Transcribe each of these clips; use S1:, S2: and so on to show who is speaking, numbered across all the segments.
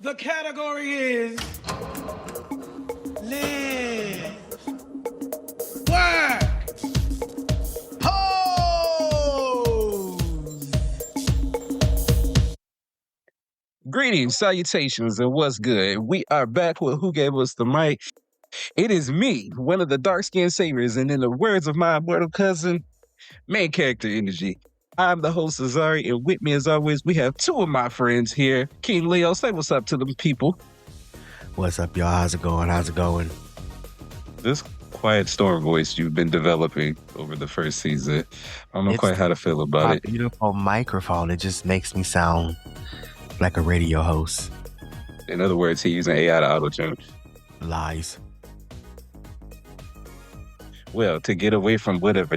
S1: The category is live, work, pose.
S2: Greetings, salutations, and what's good? We are back with Who Gave Us the Mic. It is me, one of the dark-skinned saviors, and in the words of my immortal cousin, main character energy. I'm the host, Azari, and with me, as always, we have two of my friends here. King Leo, say what's up to them people.
S3: What's up, y'all? How's it going?
S2: This quiet storm voice you've been developing over the first season, I don't know quite how to feel about it.
S3: Beautiful microphone. It just makes me sound like a radio host.
S2: In other words, he's using AI to auto-tune.
S3: Lies.
S2: Well, to get away from whatever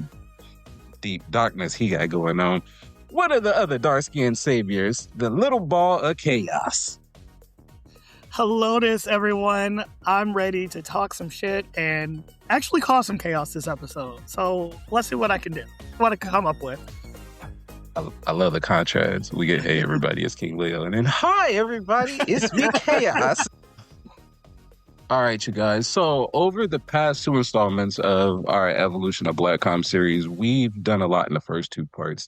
S2: deep darkness he got going on, what are the other dark-skinned saviors? The little ball of chaos.
S4: Hello, everyone. I'm ready to talk some shit and actually cause some chaos this episode. So let's see what I can do, what I can come up with.
S2: I love the contrast. We get, hey, everybody, it's King Leo. And then, hi, everybody, it's me, Chaos. All right, you guys. So over the past two installments of our Evolution of Black Com series, we've done a lot in the first two parts.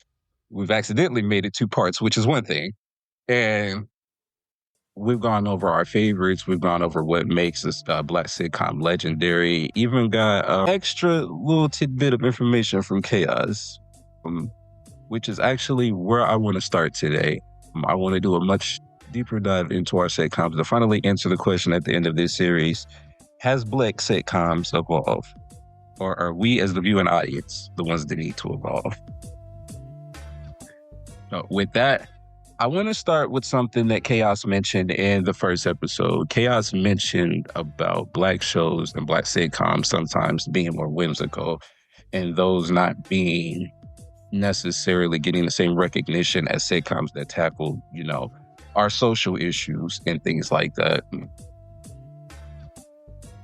S2: We've accidentally made it two parts, which is one thing. And we've gone over our favorites. We've gone over what makes this Black sitcom legendary. Even got an extra little tidbit of information from Chaos, which is actually where I want to start today. I want to do a much deeper dive into our sitcoms to finally answer the question at the end of this series: has Black sitcoms evolved? Or are we, as the viewing audience, the ones that need to evolve? With that, I want to start with something that Chaos mentioned in the first episode. Chaos mentioned about Black shows and Black sitcoms sometimes being more whimsical and those not being necessarily getting the same recognition as sitcoms that tackle, our social issues and things like that.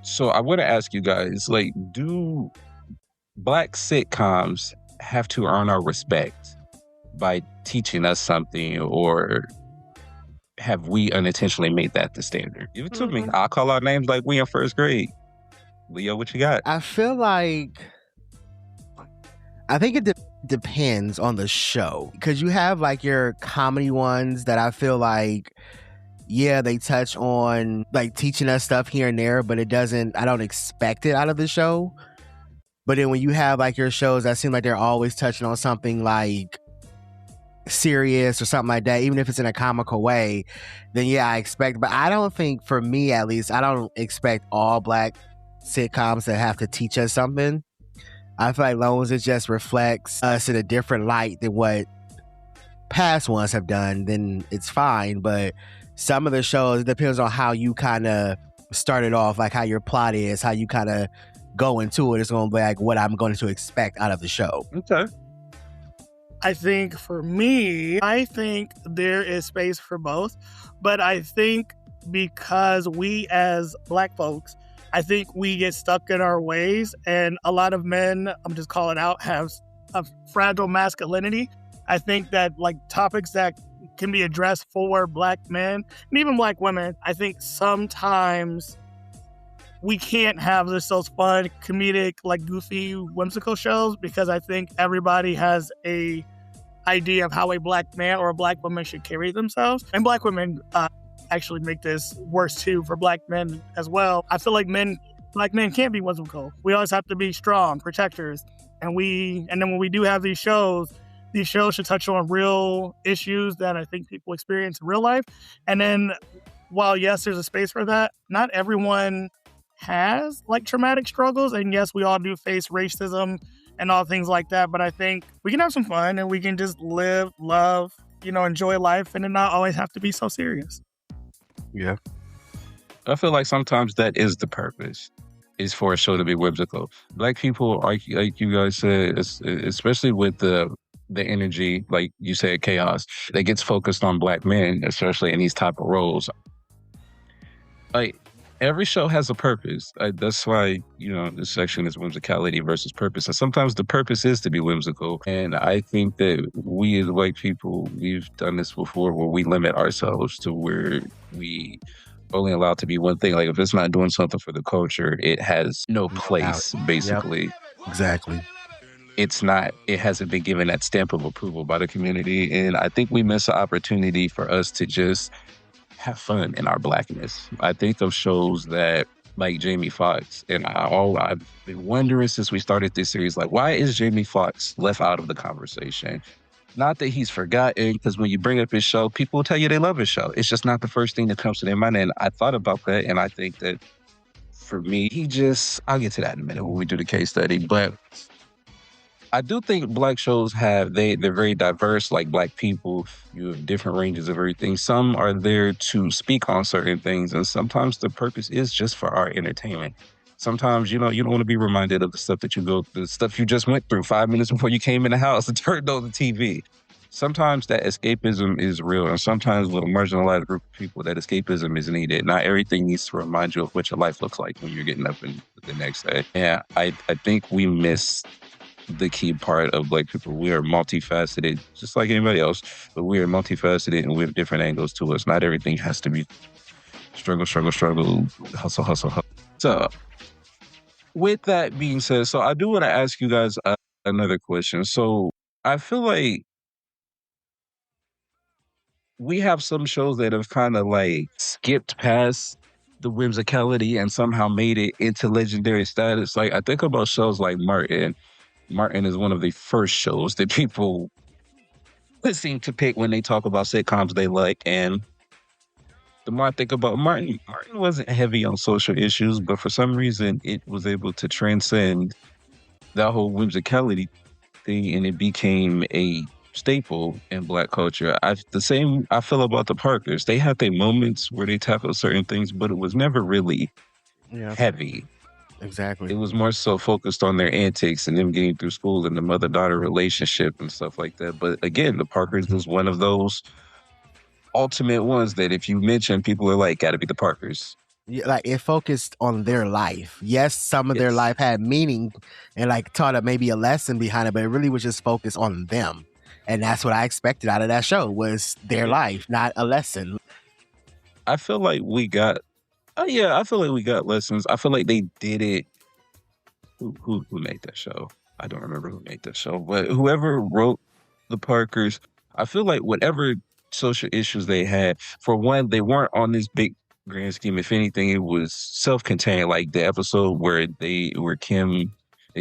S2: So I want to ask you guys, do Black sitcoms have to earn our respect by teaching us something, or have we unintentionally made that the standard? Give it to me. I'll call out names like we in first grade. Leo, what you got?
S3: I feel like, I think it depends on the show, because you have your comedy ones that I feel like, yeah, they touch on teaching us stuff here and there, but I don't expect it out of the show. But then when you have your shows that seem like they're always touching on something serious or something like that, even if it's in a comical way, then yeah, I expect. But I don't think, for me at least, I don't expect all Black sitcoms to have to teach us something. I feel like long as it just reflects us in a different light than what past ones have done, then it's fine. But some of the shows, it depends on how you kind of started off, how your plot is, how you kind of go into it. It's going to be what I'm going to expect out of the show.
S2: Okay.
S4: I think for me, there is space for both. But I think because we as Black folks, I think we get stuck in our ways, and a lot of men, I'm just calling out, have a fragile masculinity. I think that topics that can be addressed for Black men and even Black women, I think sometimes we can't have those fun, comedic, goofy, whimsical shows, because I think everybody has a idea of how a Black man or a Black woman should carry themselves. And Black women actually make this worse too for Black men as well. I feel like Black men can't be whimsical. We always have to be strong protectors. And then when we do have these shows should touch on real issues that I think people experience in real life. And then while yes, there's a space for that, not everyone has traumatic struggles. And yes, we all do face racism and all things like that. But I think we can have some fun and we can just live, love, enjoy life, and it not always have to be so serious.
S3: Yeah.
S2: I feel like sometimes that is the purpose, is for a show to be whimsical. Black people, like you guys said, especially with the energy, like you said, chaos, that gets focused on Black men, especially in these type of roles. every show has a purpose. That's why, this section is whimsicality versus purpose. And sometimes the purpose is to be whimsical. And I think that we as white people, we've done this before where we limit ourselves to where we only allowed to be one thing. Like if it's not doing something for the culture, it has no place, basically.
S3: Yep. Exactly.
S2: It hasn't been given that stamp of approval by the community. And I think we miss an opportunity for us to just have fun in our Blackness. I think of shows that like Jamie Foxx, and I've been wondering since we started this series, like, why is Jamie Foxx left out of the conversation? Not that he's forgotten, because when you bring up his show, people will tell you they love his show. It's just not the first thing that comes to their mind. And I thought about that, and I think that for me, I'll get to that in a minute when we do the case study, but I do think Black shows they're very diverse, like Black people. You have different ranges of everything. Some are there to speak on certain things, and sometimes the purpose is just for our entertainment. Sometimes, you don't want to be reminded of the stuff you just went through 5 minutes before you came in the house and turned on the TV. Sometimes that escapism is real, and sometimes with a marginalized group of people, that escapism is needed. Not everything needs to remind you of what your life looks like when you're getting up in the next day. Yeah, I think we miss the key part of Black people. We are multifaceted, just like anybody else, but we are multifaceted and we have different angles to us. Not everything has to be struggle, hustle, hustle. So, with that being said, so I do want to ask you guys another question. So, I feel like we have some shows that have kind of like skipped past the whimsicality and somehow made it into legendary status. Like, I think about shows like Martin. Martin is one of the first shows that people seem to pick when they talk about sitcoms they like. And the more I think about Martin wasn't heavy on social issues, but for some reason it was able to transcend that whole whimsicality thing, and it became a staple in Black culture. I feel about the Parkers. They had their moments where they tackled certain things, but it was never really heavy.
S3: Exactly.
S2: It was more so focused on their antics and them getting through school and the mother-daughter relationship and stuff like that. But again, the Parkers was one of those ultimate ones that if you mention, people are like, gotta be the Parkers.
S3: Yeah, like it focused on their life. Yes, some of their life had meaning and like taught maybe a lesson behind it, but it really was just focused on them. And that's what I expected out of that show was their life, not a lesson.
S2: I feel like we got lessons. I feel like they did it. Who made that show? I don't remember who made that show, but whoever wrote the Parkers, I feel like whatever social issues they had, for one, they weren't on this big grand scheme. If anything, it was self-contained. Like the episode where they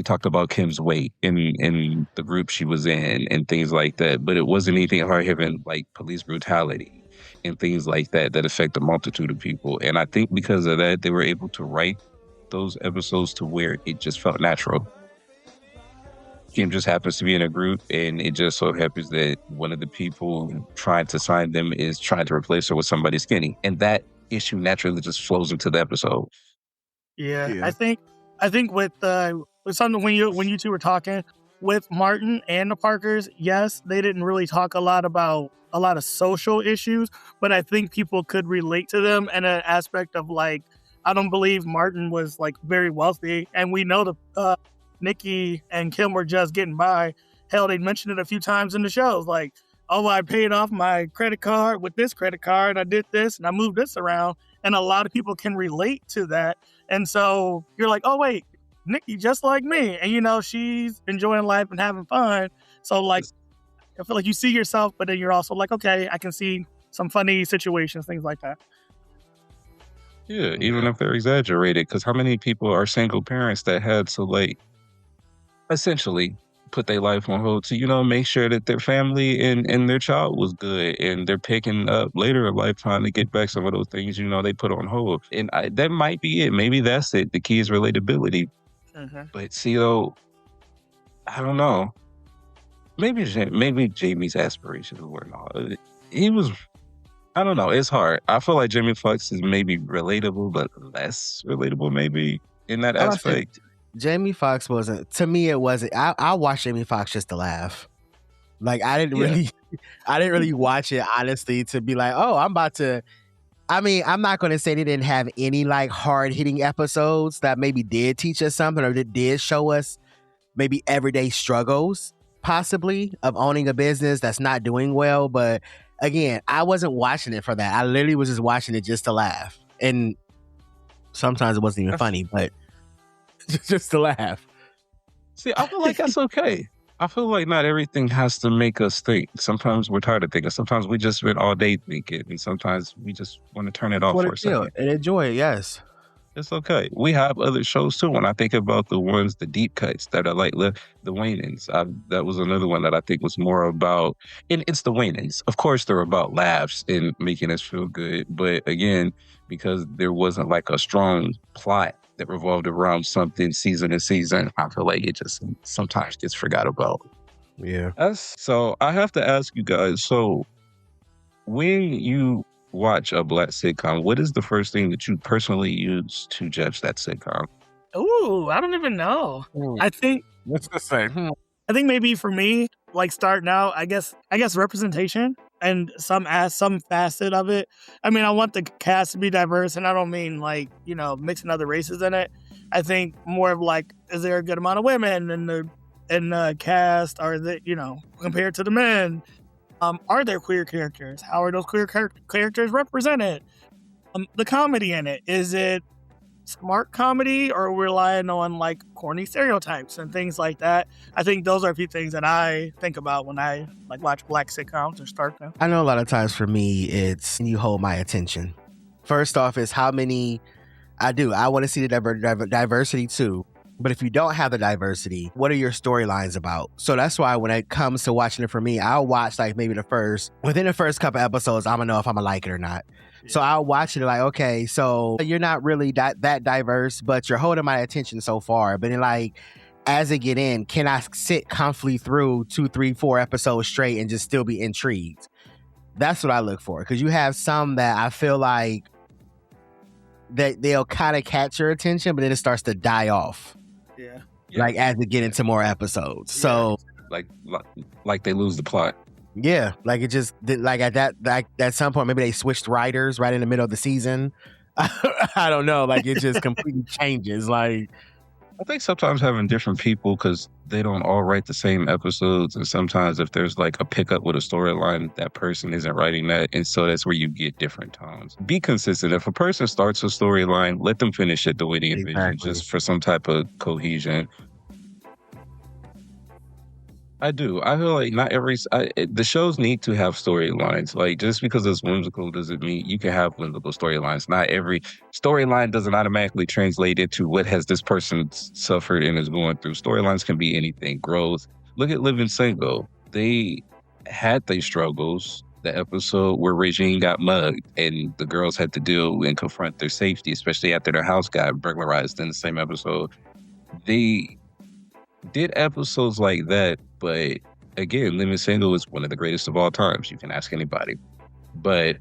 S2: talked about Kim's weight in the group she was in and things like that. But it wasn't anything hard-hitting like police brutality and things like that affect a multitude of people. And I think because of that, they were able to write those episodes to where it just felt natural. Kim just happens to be in a group, and it just so happens that one of the people trying to sign them is trying to replace her with somebody skinny. And that issue naturally just flows into the episode.
S4: Yeah. I think with something when you two were talking with Martin and the Parkers, yes, they didn't really talk a lot about a lot of social issues, but I think people could relate to them in an aspect of like, I don't believe Martin was like very wealthy, and we know the Nikki and Kim were just getting by. Hell, they mentioned it a few times in the shows, like, oh, I paid off my credit card with this credit card, I did this, and I moved this around, and a lot of people can relate to that. And so you're like, oh wait, Nikki just like me, and she's enjoying life and having fun. So like, I feel like you see yourself, but then you're also like, okay, I can see some funny situations, things like that.
S2: Yeah, even if they're exaggerated, because how many people are single parents that had to like essentially put their life on hold to, make sure that their family and their child was good, and they're picking up later in life trying to get back some of those things, they put on hold. And that might be it. Maybe that's it. The key is relatability.
S4: Mm-hmm.
S2: But see, though, I don't know. Maybe Jamie's aspirations were not. He was, I don't know. It's hard. I feel like Jamie Foxx is maybe relatable, but less relatable maybe in that aspect.
S3: Jamie Foxx wasn't, to me, it wasn't. I watched Jamie Foxx just to laugh. Like I didn't really watch it honestly to be like, oh, I'm about to I mean, I'm not going to say they didn't have any like hard hitting episodes that maybe did teach us something or that did show us maybe everyday struggles, possibly, of owning a business that's not doing well. But again, I wasn't watching it for that. I literally was just watching it just to laugh. And sometimes it wasn't even funny, but just to laugh.
S2: See, I feel like that's okay. I feel like not everything has to make us think. Sometimes we're tired of thinking. Sometimes we just spend all day thinking. And sometimes we just want to turn it off for a second.
S3: And enjoy it, yes.
S2: It's okay. We have other shows too. When I think about the deep cuts that are like the Wayans, that was another one that I think was more about, and it's the Wayans. Of course, they're about laughs and making us feel good. But again, because there wasn't like a strong plot that revolved around something season to season, I feel like it just sometimes gets forgot about.
S3: Yeah.
S2: So I have to ask you guys, so when you watch a Black sitcom, what is the first thing that you personally use to judge that sitcom?
S4: Ooh, I don't even know. I think
S3: What's the same?
S4: I think maybe for me, like starting out, I guess representation and some facet of it. I mean, I want the cast to be diverse, and I don't mean like, mixing other races in it. I think more of like, is there a good amount of women in the cast? Are they, compared to the men? Are there queer characters? How are those queer characters represented? The comedy in it, is it smart comedy or relying on like corny stereotypes and things like that? I think those are a few things that I think about when I like watch Black sitcoms or start them.
S3: I know a lot of times for me, it's you hold my attention. First off is how many I want to see the diversity too. But if you don't have the diversity, what are your storylines about? So that's why when it comes to watching it for me, I'll watch like maybe within the first couple episodes, I'm gonna know if I'm gonna like it or not. Yeah. So I'll watch it like, okay, so you're not really that diverse, but you're holding my attention so far. But then like, as I get in, can I sit comfortably through 2, 3, 4 episodes straight and just still be intrigued? That's what I look for. Because you have some that I feel like that they'll kind of catch your attention, but then it starts to die off.
S4: Yeah.
S3: Like as we get into more episodes. So
S2: like they lose the plot.
S3: Yeah. Like it just like at some point maybe they switched writers right in the middle of the season. I don't know. Like it just completely changes. Like
S2: I think sometimes having different people, because they don't all write the same episodes, and sometimes if there's like a pickup with a storyline, that person isn't writing that, and so that's where you get different tones. Be consistent. If a person starts a storyline, let them finish it the way they envision, just for some type of cohesion. I do. I feel like not the shows need to have storylines. Like just because it's whimsical doesn't mean you can have whimsical storylines. Not every storyline doesn't automatically translate into what has this person suffered and is going through. Storylines can be anything. Growth. Look at Living Single. They had their struggles. The episode where Regine got mugged and the girls had to deal and confront their safety, especially after their house got burglarized in the same episode. They did episodes like that, but again, Living Single is one of the greatest of all times. You can ask anybody. But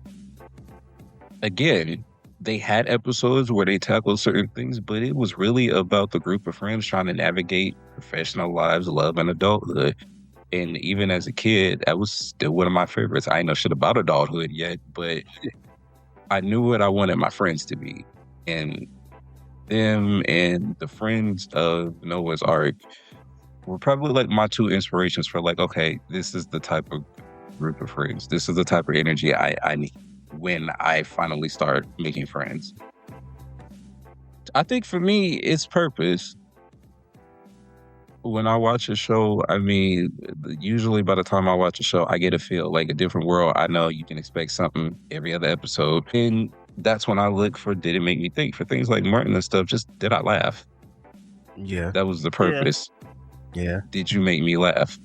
S2: again, they had episodes where they tackled certain things, but it was really about the group of friends trying to navigate professional lives, love, and adulthood. And even as a kid, that was still one of my favorites. I ain't know shit about adulthood yet, but I knew what I wanted my friends to be. And them and the friends of Noah's Ark were probably like my two inspirations for like, okay, this is the type of group of friends. This is the type of energy I need when I finally start making friends. I think for me, it's purpose. When I watch a show, I mean, usually by the time I watch a show, I get a feel like a different world. I know you can expect something every other episode. And that's when I look for, did it make me think? For things like Martin and stuff, just did I laugh?
S3: Yeah.
S2: That was the purpose.
S3: Yeah.
S2: Did you make me laugh?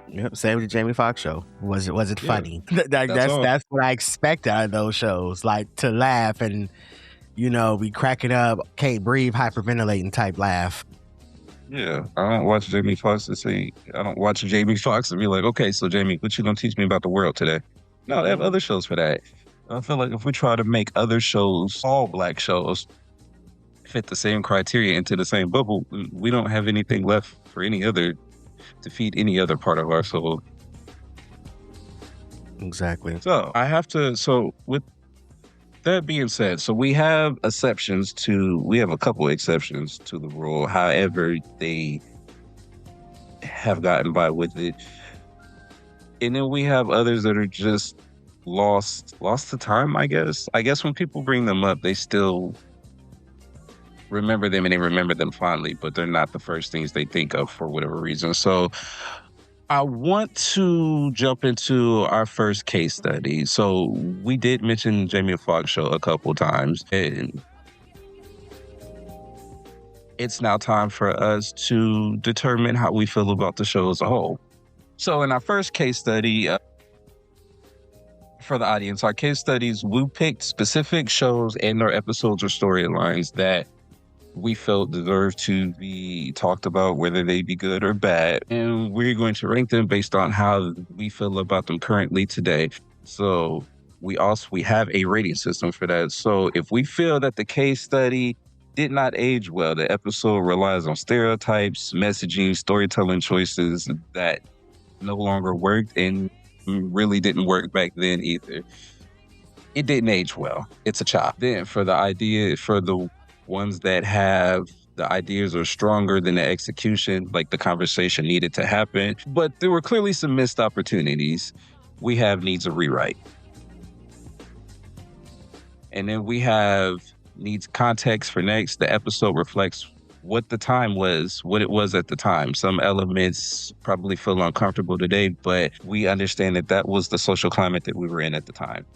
S3: Yep. Same with the Jamie Foxx show. Was it funny? That's what I expect out of those shows. Like to laugh and, be cracking up, can't breathe, hyperventilating type laugh.
S2: Yeah. I don't watch Jamie Foxx and be like, okay, so Jamie, what you gonna teach me about the world today? No, they have other shows for that. I feel like if we try to make other shows, all Black shows, fit the same criteria into the same bubble, we don't have anything left for to feed any other part of our soul.
S3: Exactly.
S2: So That being said, so we have a couple exceptions to the rule. However, they have gotten by with it. And then we have others that are just lost to time, I guess. I guess when people bring them up, they still remember them and they remember them fondly, but they're not the first things they think of for whatever reason. So I want to jump into our first case study. So we did mention Jamie Foxx show a couple times, and it's now time for us to determine how we feel about the show as a whole. So in our first case study, for the audience, our case studies, we picked specific shows and their episodes or storylines that we felt deserve to be talked about, whether they be good or bad. And we're going to rank them based on how we feel about them currently today. So we have a rating system for that. So if we feel that the case study did not age well, the episode relies on stereotypes, messaging, storytelling choices that no longer worked and really didn't work back then either, it didn't age well. It's a chop. Then for the ones that have the ideas are stronger than the execution, like the conversation needed to happen, but there were clearly some missed opportunities, we have needs a rewrite. And then we have needs context for next. The episode reflects what the time was, what it was at the time. Some elements probably feel uncomfortable today, but we understand that was the social climate that we were in at the time.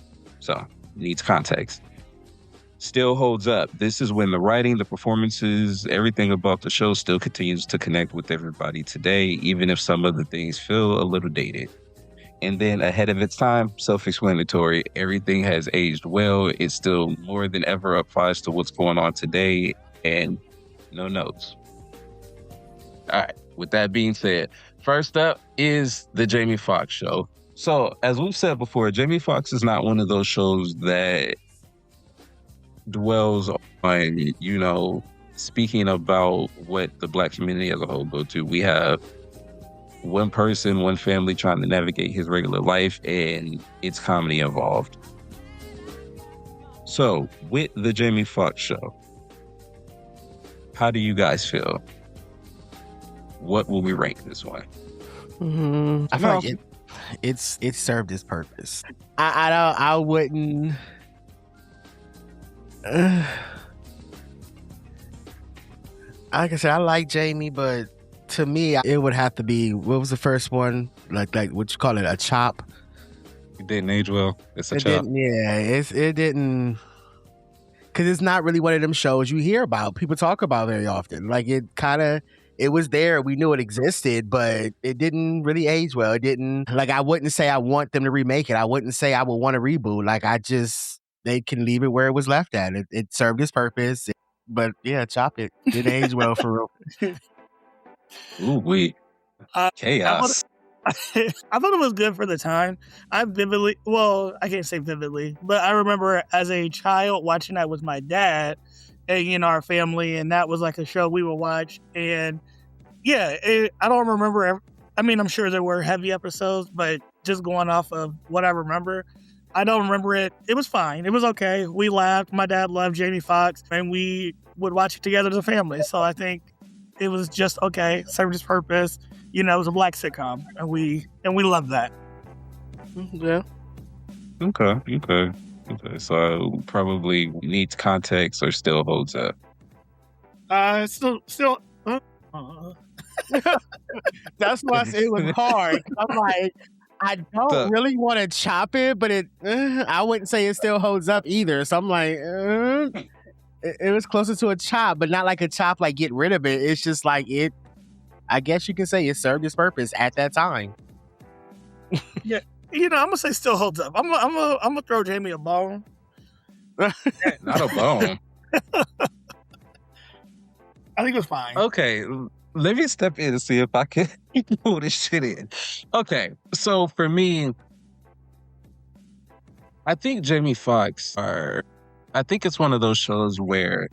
S2: So needs context. Still holds up. This is when the writing, the performances, everything about the show still continues to connect with everybody today, even if some of the things feel a little dated. And then ahead of its time, self-explanatory. Everything has aged well. It still more than ever applies to what's going on today, and no notes. All right. With that being said, first up is the Jamie Foxx show. So as we've said before, Jamie Foxx is not one of those shows that dwells on, speaking about what the Black community as a whole go to. We have one person, one family trying to navigate his regular life, and it's comedy involved. So with the Jamie Foxx show, how do you guys feel? What will we rank this one?
S3: I feel like it served its purpose. I wouldn't. Like I said, I like Jamie, but to me, it would have to be, what was the first one? Like what you call it, a chop?
S2: It didn't age well. It's a chop.
S3: It didn't, because it's not really one of them shows you hear about, people talk about very often. Like it was there, we knew it existed, but it didn't really age well. It didn't, like, I wouldn't say I want them to remake it. I wouldn't say I would want to reboot. Like, they can leave it where it was left at. It served its purpose, but yeah, chop it. It didn't age well for real.
S2: Ooh, chaos.
S4: I thought it was good for the time. I can't say vividly, but I remember as a child watching that with my dad and, our family, and that was like a show we would watch. And yeah, I don't remember. I'm sure there were heavy episodes, but just going off of what I remember, I don't remember it. It was fine. It was okay. We laughed. My dad loved Jamie Foxx, and we would watch it together as a family. So I think it was just okay. Served its purpose. It was a Black sitcom, and we love that.
S3: Yeah.
S2: Okay. So probably needs context or still holds up.
S4: Still.
S3: That's why it was hard. I'm like, I don't really want to chop it, but I wouldn't say it still holds up either. So I'm like, it was closer to a chop, but not like a chop, like get rid of it. It's just like I guess you can say it served its purpose at that time.
S4: Yeah, I'm gonna say still holds up. I'm gonna throw Jamie a bone.
S2: Not a bone.
S4: I think it was fine.
S2: Okay, let me step in and see if I can pull this shit in. Okay, so for me, I think Jamie Foxx I think it's one of those shows where,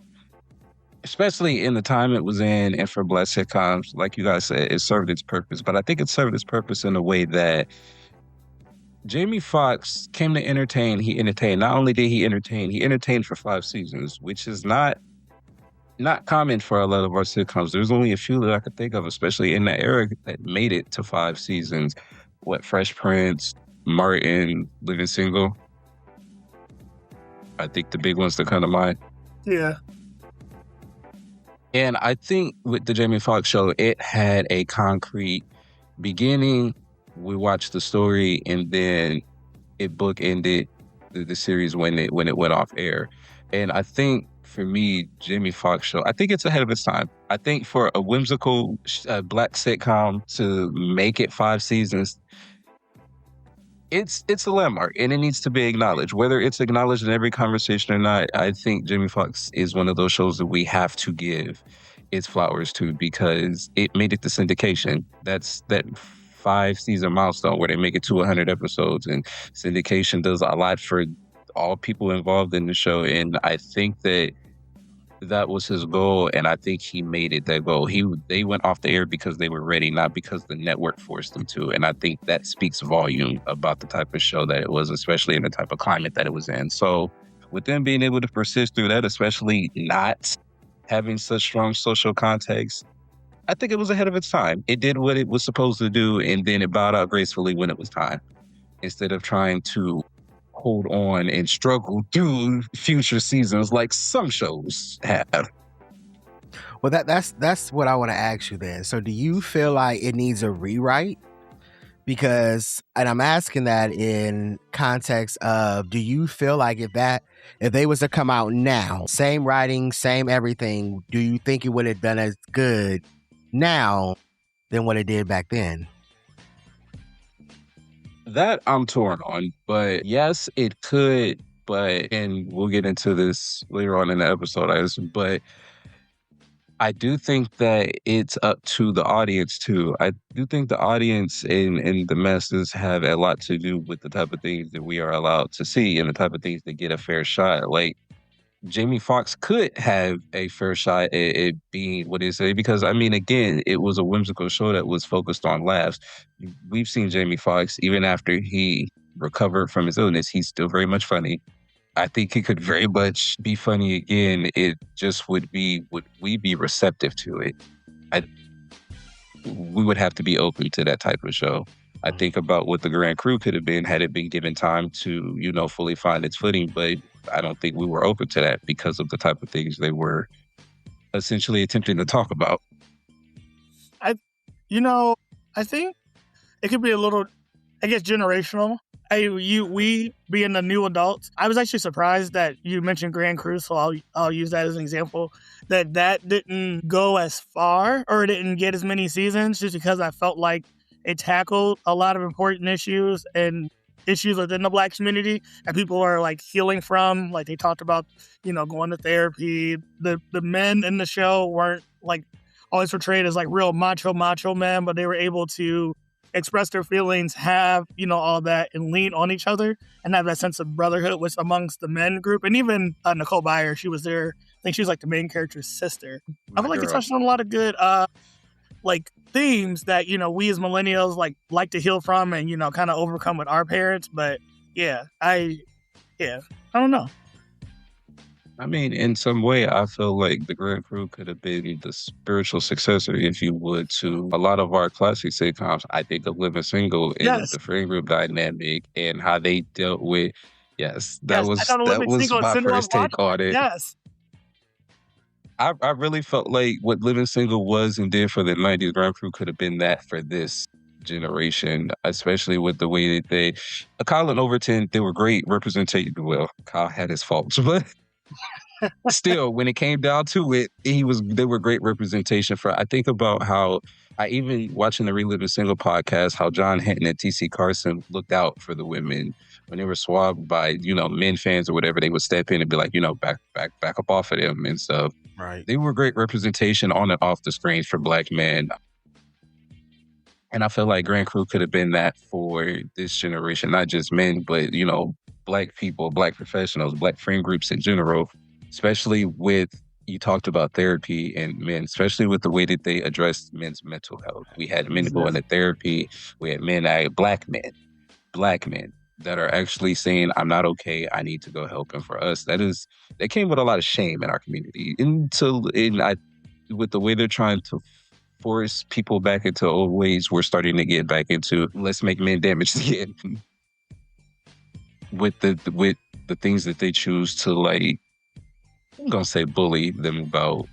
S2: especially in the time it was in, and for Black sitcoms, like you guys said, it served its purpose. But I think it served its purpose in a way that Jamie Foxx came to entertain. He entertained. Not only did he entertained for 5 seasons, which is not common for a lot of our sitcoms. There's only a few that I could think of, especially in that era, that made it to 5 seasons. What, Fresh Prince, Martin, Living Single. I think the big ones that come to mind.
S4: Yeah.
S2: And I think with the Jamie Foxx show, it had a concrete beginning. We watched the story, and then it bookended the series when it went off air. And I think for me, Jamie Foxx show, I think it's ahead of its time. I think for a whimsical black sitcom to make it 5 seasons, it's a landmark, and it needs to be acknowledged. Whether it's acknowledged in every conversation or not, I think Jamie Foxx is one of those shows that we have to give its flowers to, because it made it to syndication. That's that 5 season milestone where they make it to 100 episodes, and syndication does a lot for all people involved in the show. And I think that was his goal, and I think he made it that goal. They went off the air because they were ready, not because the network forced them to. And I think that speaks volume about the type of show that it was, especially in the type of climate that it was in. So with them being able to persist through that, especially not having such strong social context, I think it was ahead of its time. It did what it was supposed to do, and then it bowed out gracefully when it was time, instead of trying to hold on and struggle through future seasons like some shows have.
S3: Well, that's what I want to ask you then. So do you feel like it needs a rewrite? Because, and I'm asking that in context of, do you feel like if they was to come out now, same writing, same everything, do you think it would have done as good now than what it did back then?
S2: That I'm torn on, but yes, it could. But, and we'll get into this later on in the episode, but I do think that it's up to the audience too. I do think the audience and the masses have a lot to do with the type of things that we are allowed to see and the type of things that get a fair shot. Like, Jamie Foxx could have a fair shot at being what is it? Because, I mean, again, it was a whimsical show that was focused on laughs. We've seen Jamie Foxx, even after he recovered from his illness, he's still very much funny. I think he could very much be funny again. It just would we be receptive to it? We would have to be open to that type of show. I think about what the Grand Crew could have been had it been given time to, fully find its footing, but I don't think we were open to that because of the type of things they were essentially attempting to talk about.
S4: I think it could be a little, I guess, generational. We being the new adults, I was actually surprised that you mentioned Grand Crew, so I'll use that as an example, that didn't go as far or didn't get as many seasons, just because I felt like it tackled a lot of important issues and issues within the Black community that people are like healing from. Like, they talked about, going to therapy. The men in the show weren't like always portrayed as like real macho men, but they were able to express their feelings, have, all that, and lean on each other and have that sense of brotherhood with amongst the men group. And even Nicole Byer, she was there. I think she was like the main character's sister. I feel like it touched on a lot of good themes that, we as millennials like to heal from and, kind of overcome with our parents. But I don't know.
S2: I mean, in some way, I feel like the Grand Crew could have been the spiritual successor, if you would, to a lot of our classic sitcoms. I think of Living Single and the friend group dynamic and how they dealt with. That was my first take on it.
S4: Yes.
S2: I really felt like what Living Single was and did for the 90s, Grand Crew could have been that for this generation, especially with the way that Kyle and Overton, they were great representation. Well, Kyle had his faults, but still, when it came down to it, they were great representation for. I think about how I even watching the Reliving Single podcast, how John Hinton and T.C. Carson looked out for the women when they were swabbed by, men fans or whatever. They would step in and be like, back up off of them and stuff.
S3: Right.
S2: They were great representation on and off the screen for Black men. And I feel like Grand Crew could have been that for this generation, not just men, but, Black people, Black professionals, Black friend groups in general, especially with, you talked about therapy and men, especially with the way that they addressed men's mental health. We had men go into therapy. We had Black men Black men that are actually saying, I'm not okay, I need to go help. And for us, that came with a lot of shame in our community. With the way they're trying to force people back into old ways, we're starting to get back into let's make men damaged again. with the things that they choose to, like, I'm gonna say bully them about.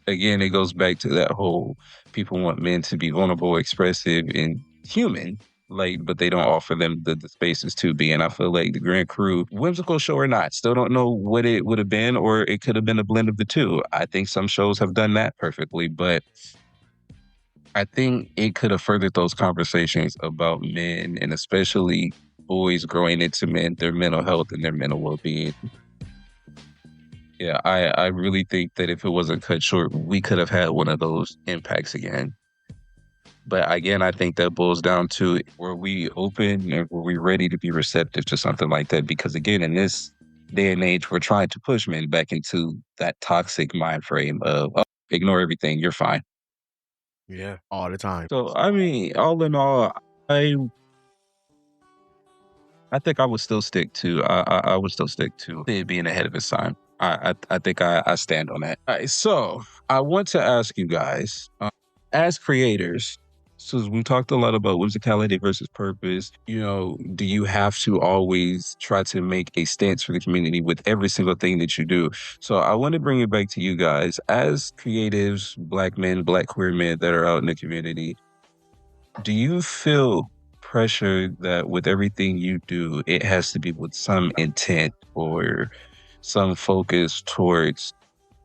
S2: Again, it goes back to that whole people want men to be vulnerable, expressive, and human, like, but they don't offer them the spaces to be. And I feel like the Grand Crew, whimsical show or not, still don't know what it would have been, or it could have been a blend of the two. I think some shows have done that perfectly, but I think it could have furthered those conversations about men, and especially boys growing into men, their mental health and their mental well-being. Yeah, I really think that if it wasn't cut short, we could have had one of those impacts again. But again, I think that boils down to, were we open and were we ready to be receptive to something like that? Because again, in this day and age, we're trying to push men back into that toxic mind frame of, oh, ignore everything, you're fine.
S3: Yeah, all the time.
S2: So, I mean, all in all, I think I would still stick to it being ahead of its time. I think I stand on that. All right, so I want to ask you guys, as creators, so we talked a lot about whimsicality versus purpose. You know, do you have to always try to make a stance for the community with every single thing that you do? So I want to bring it back to you guys as creatives, Black men, Black queer men that are out in the community. Do you feel pressure that with everything you do, it has to be with some intent or some focus towards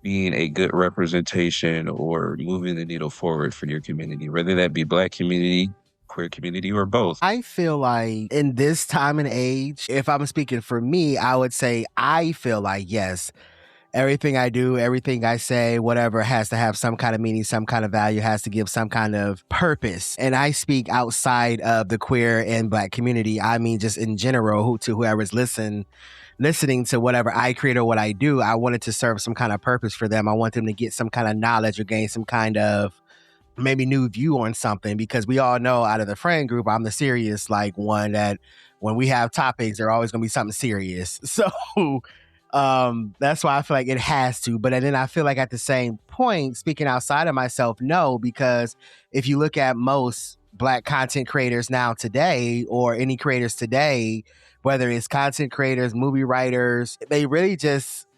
S2: being a good representation or moving the needle forward for your community, whether that be Black community, queer community, or both?
S3: I feel like in this time and age, if I'm speaking for me, I would say I feel like, yes, everything I do, everything I say, whatever, has to have some kind of meaning, some kind of value, has to give some kind of purpose. And I speak outside of the queer and Black community. I mean, just in general, to whoever's listening to whatever I create or what I do, I want it to serve some kind of purpose for them. I want them to get some kind of knowledge or gain some kind of maybe new view on something, because we all know out of the friend group, I'm the serious one that when we have topics, they're always going to be something serious. So that's why I feel like it has to. But then I feel like at the same point, speaking outside of myself, no, because if you look at most Black content creators now today, or any creators today, whether it's content creators, movie writers, they really just,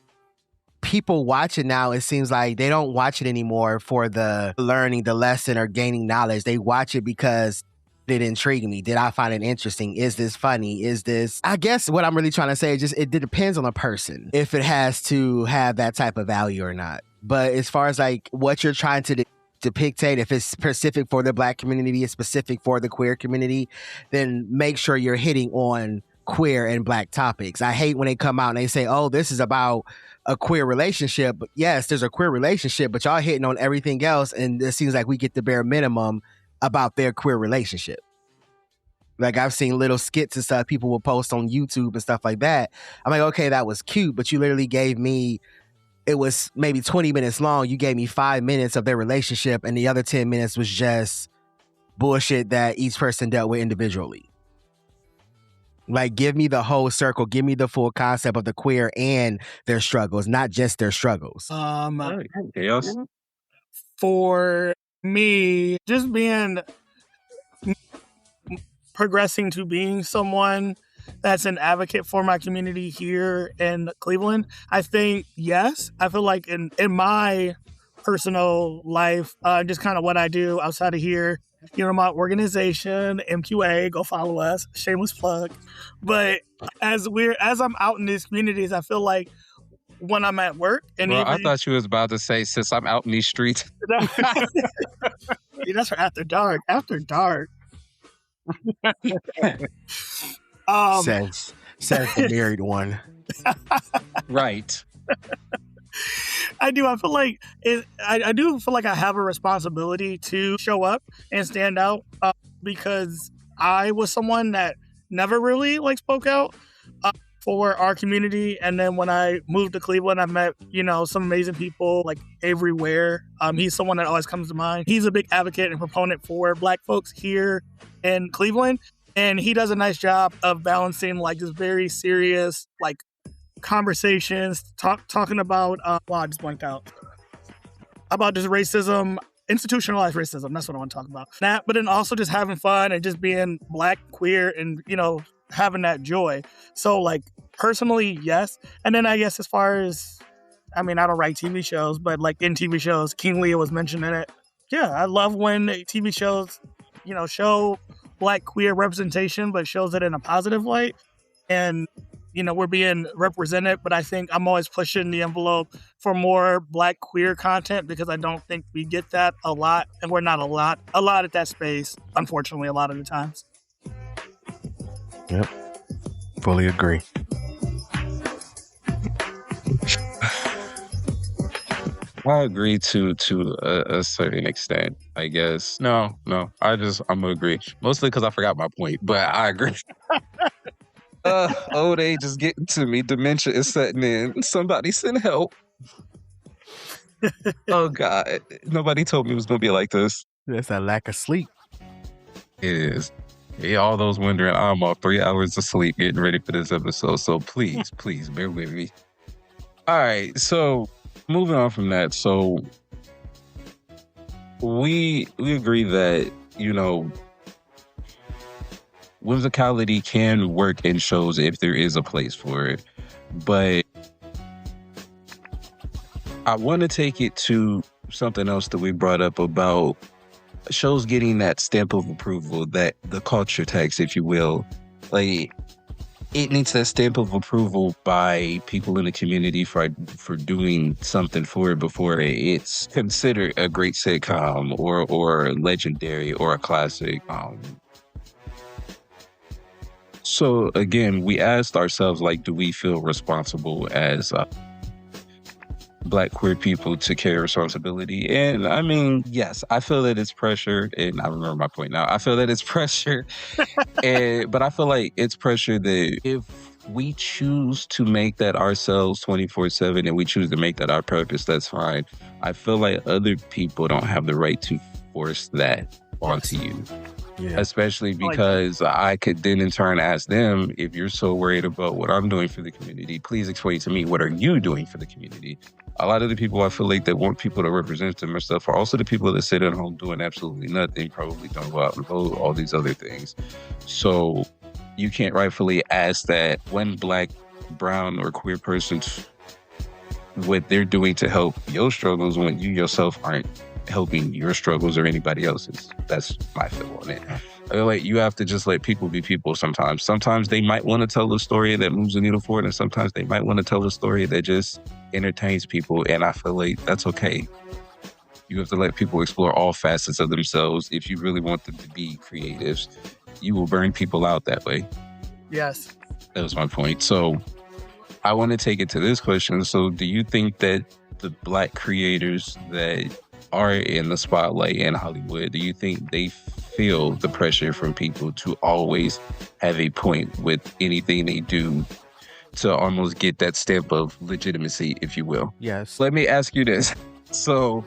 S3: people watch it now, it seems like they don't watch it anymore for the learning, the lesson, or gaining knowledge. They watch it because it intrigued me. Did I find it interesting? Is this funny? Is this, I guess what I'm really trying to say is just, it depends on the person if it has to have that type of value or not. But as far as like what you're trying to depictate, if it's specific for the Black community, it's specific for the queer community, then make sure you're hitting on queer and Black topics. I hate when they come out and they say, oh, this is about a queer relationship. But yes, there's a queer relationship, but y'all hitting on everything else, and it seems like we get the bare minimum about their queer relationship. Like, I've seen little skits and stuff people will post on YouTube and stuff like that. I'm like, okay, that was cute, but you literally gave me, it was maybe 20 minutes long. You gave me 5 minutes of their relationship, and the other 10 minutes was just bullshit that each person dealt with individually. Like, give me the whole circle. Give me the full concept of the queer and their struggles, not just their struggles.
S2: Chaos.
S4: For me, just progressing to being someone that's an advocate for my community here in Cleveland, I think, yes. I feel like in my personal life, just kind of what I do outside of here, you know, my organization, MQA, go follow us, shameless plug. But as I'm out in these communities, I feel like when I'm at work, and
S2: I thought you was about to say, since I'm out in these streets.
S4: That's for after dark. After dark.
S3: Says the married one.
S2: Right.
S4: I do. I feel like I do feel like I have a responsibility to show up and stand out, because I was someone that never really spoke out for our community. And then when I moved to Cleveland, I met, some amazing people like Avery Ware. He's someone that always comes to mind. He's a big advocate and proponent for Black folks here in Cleveland. And he does a nice job of balancing like just very serious like conversations, talking about I just blanked out. About just racism, institutionalized racism. That's what I want to talk about. That, but then also just having fun and just being Black, queer, and having that joy. So like personally, yes. And then I guess as far as, I mean, I don't write TV shows, but like in TV shows, King Leah was mentioned in it. Yeah, I love when TV shows, show Black queer representation, but shows it in a positive light. And we're being represented, but I think I'm always pushing the envelope for more Black queer content because I don't think we get that a lot, and we're not a lot at that space, unfortunately, a lot of the times.
S3: Yep, fully agree.
S2: I agree to a certain extent, I guess. No, I'm gonna agree. Mostly because I forgot my point, but I agree. Old age is getting to me. Dementia is setting in. Somebody send help. Oh God, nobody told me it was gonna be like this.
S3: That's a lack of sleep.
S2: It is. Yeah, all those wondering, I'm off 3 hours of sleep getting ready for this episode. So please bear with me. All right, so moving on from that. So we agree that whimsicality can work in shows if there is a place for it. But I want to take it to something else that we brought up about shows getting that stamp of approval, that the culture tax, if you will. Like, it needs that stamp of approval by people in the community for doing something for it before it's considered a great sitcom or legendary or a classic. So again, we asked ourselves, like, do we feel responsible as Black queer people to carry responsibility? And I mean, yes, I feel that it's pressure, and I remember my point now. I feel that it's pressure, but I feel like it's pressure that if we choose to make that ourselves 24/7 and we choose to make that our purpose, that's fine. I feel like other people don't have the right to force that onto you. Yeah. Especially because I could then in turn ask them, if you're so worried about what I'm doing for the community, please explain to me, what are you doing for the community? A lot of the people I feel like that want people to represent them and stuff are also the people that sit at home doing absolutely nothing, probably don't go out and vote, all these other things. So you can't rightfully ask that one Black, brown, or queer person what they're doing to help your struggles when you yourself aren't helping your struggles or anybody else's. That's my feel on it. I feel like you have to just let people be people sometimes. Sometimes they might want to tell a story that moves the needle forward, and sometimes they might want to tell a story that just entertains people, and I feel like that's okay. You have to let people explore all facets of themselves. If you really want them to be creatives, you will burn people out that way.
S4: Yes.
S2: That was my point. So I want to take it to this question. So do you think that the Black creators that are in the spotlight in Hollywood, do you think they feel the pressure from people to always have a point with anything they do, to almost get that stamp of legitimacy, if you will?
S3: Yes.
S2: Let me ask you this. So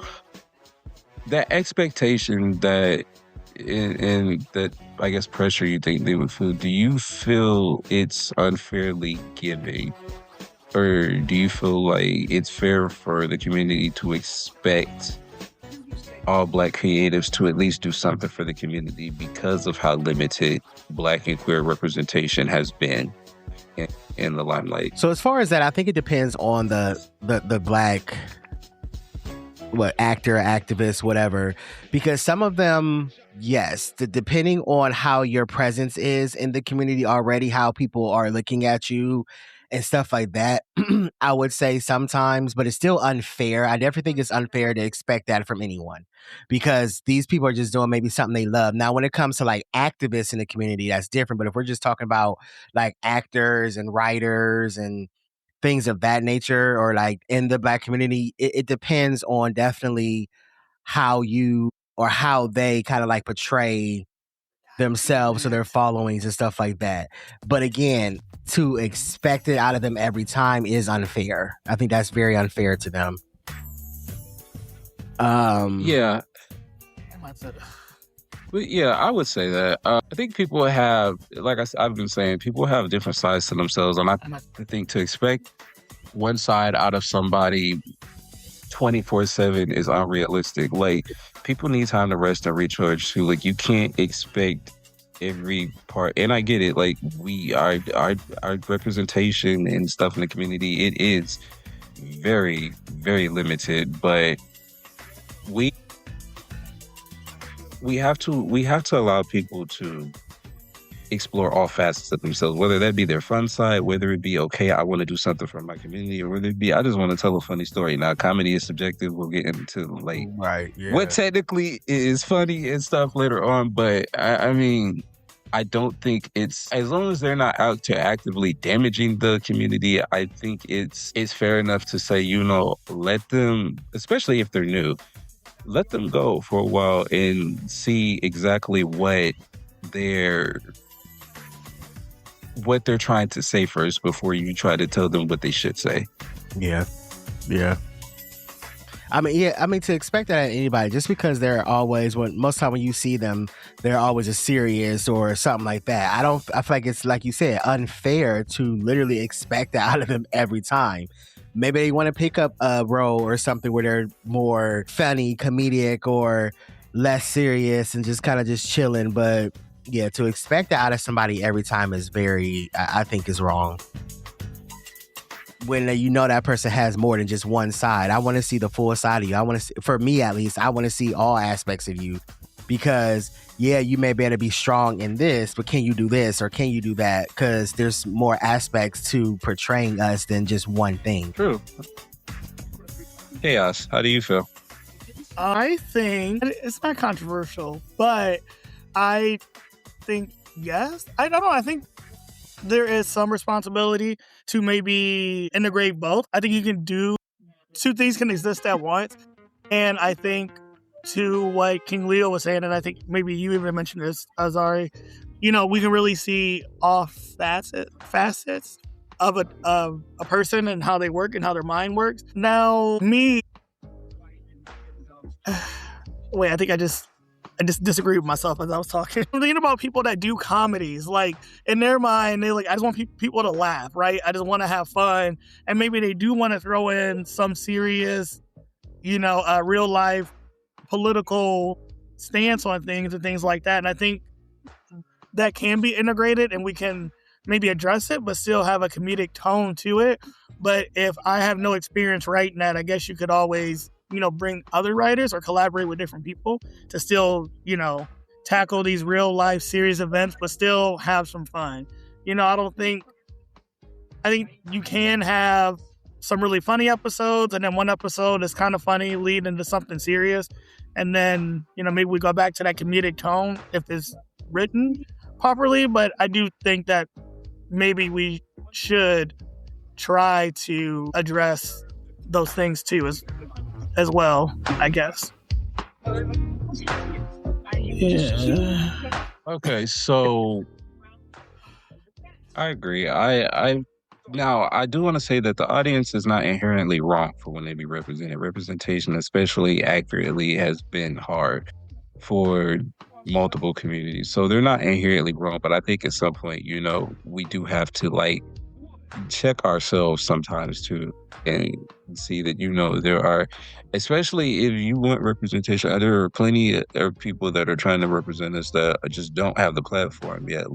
S2: that expectation that and that, I guess, pressure you think they would feel, do you feel it's unfairly giving? Or do you feel like it's fair for the community to expect all Black creatives to at least do something for the community because of how limited Black and queer representation has been in the limelight?
S3: So as far as that, I think it depends on the Black actor, activist, whatever, because some of them, yes, depending on how your presence is in the community already, how people are looking at you and stuff like that, I would say sometimes, but it's still unfair. I definitely think it's unfair to expect that from anyone, because these people are just doing maybe something they love. Now, when it comes to like activists in the community, that's different. But if we're just talking about like actors and writers and things of that nature, or like in the Black community, it depends on definitely how you or how they kind of like portray themselves or their followings and stuff like that. But again, to expect it out of them every time is unfair. I think that's very unfair to them.
S2: Yeah. But yeah, I would say that. I think people have, like I've been saying, people have different sides to themselves. And I think to expect one side out of somebody 24/7 is unrealistic. Like, people need time to rest and recharge too. Like, you can't expect every part. And I get it. Like, our representation and stuff in the community, it is very, very limited. But we have to allow people to explore all facets of themselves, whether that be their fun side, whether it be, okay, I want to do something for my community, or whether it be, I just want to tell a funny story. Now, comedy is subjective. We'll get into like what technically is funny and stuff later on. But I mean, I don't think it's, as long as they're not out to actively damaging the community, I think it's fair enough to say, let them, especially if they're new, let them go for a while and see exactly what they're trying to say first before you try to tell them what they should say.
S3: Yeah. I mean, to expect that at anybody, just because they're always, most time when you see them, they're always a serious or something like that. I feel like it's, like you said, unfair to literally expect that out of them every time. Maybe they want to pick up a role or something where they're more funny, comedic, or less serious and just kind of just chilling. But yeah, to expect that out of somebody every time is I think is wrong. When that person has more than just one side. I want to see the full side of you. For me at least, I want to see all aspects of you, because yeah, you may be able to be strong in this, but can you do this or can you do that? Because there's more aspects to portraying us than just one thing.
S2: True. Chaos, how do you feel?
S4: I think it's not controversial, but I think yes. I don't know. I think there is some responsibility to maybe integrate both. I think you can do two things can exist at once. And I think to what King Leo was saying, and I think maybe you even mentioned this, Azari, we can really see all facets of a person and how they work and how their mind works. Now, I think I just disagree with myself as I was talking. I'm thinking about people that do comedies. Like, in their mind, they I just want people to laugh, right? I just want to have fun. And maybe they do want to throw in some serious, real life political stance on things and things like that. And I think that can be integrated and we can maybe address it, but still have a comedic tone to it. But if I have no experience writing that, I guess you could always bring other writers or collaborate with different people to still, tackle these real life serious events, but still have some fun. I think you can have some really funny episodes and then one episode is kind of funny, lead into something serious. And then, maybe we go back to that comedic tone if it's written properly. But I do think that maybe we should try to address those things too as well, I guess. Yeah.
S2: Okay, so I agree. Now, I do want to say that the audience is not inherently wrong for when they be represented. Representation, especially accurately, has been hard for multiple communities. So they're not inherently wrong, but I think at some point, we do have to check ourselves sometimes too and see that, there are, especially if you want representation, there are plenty of people that are trying to represent us that just don't have the platform yet.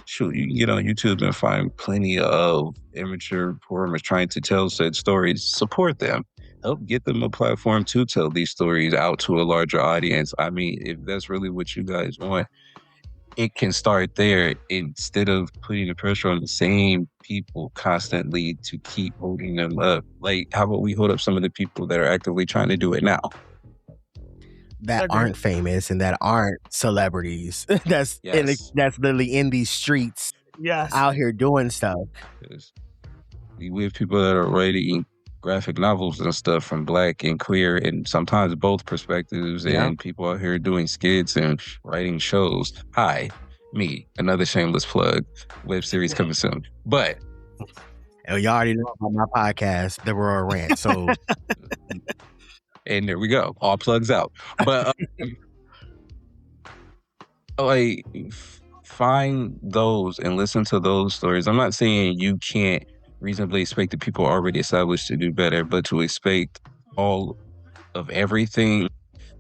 S2: Shoot, you can get on YouTube and find plenty of immature performers trying to tell said stories. Support them. Help get them a platform to tell these stories out to a larger audience. I mean, if that's really what you guys want, it can start there instead of putting the pressure on the same people constantly to keep holding them up. How about we hold up some of the people that are actively trying to do it now?
S3: That aren't famous and that aren't celebrities. That's literally in these streets, out here doing stuff.
S2: We have people that are writing graphic novels and stuff from Black and queer and sometimes both perspectives, and people out here doing skits and writing shows. Hi, me, another shameless plug. Web series coming soon. But
S3: you already know about my podcast, The Royal Rant. So
S2: and there we go. All plugs out. But like find those and listen to those stories. I'm not saying you can't reasonably expect the people already established to do better, but to expect all of everything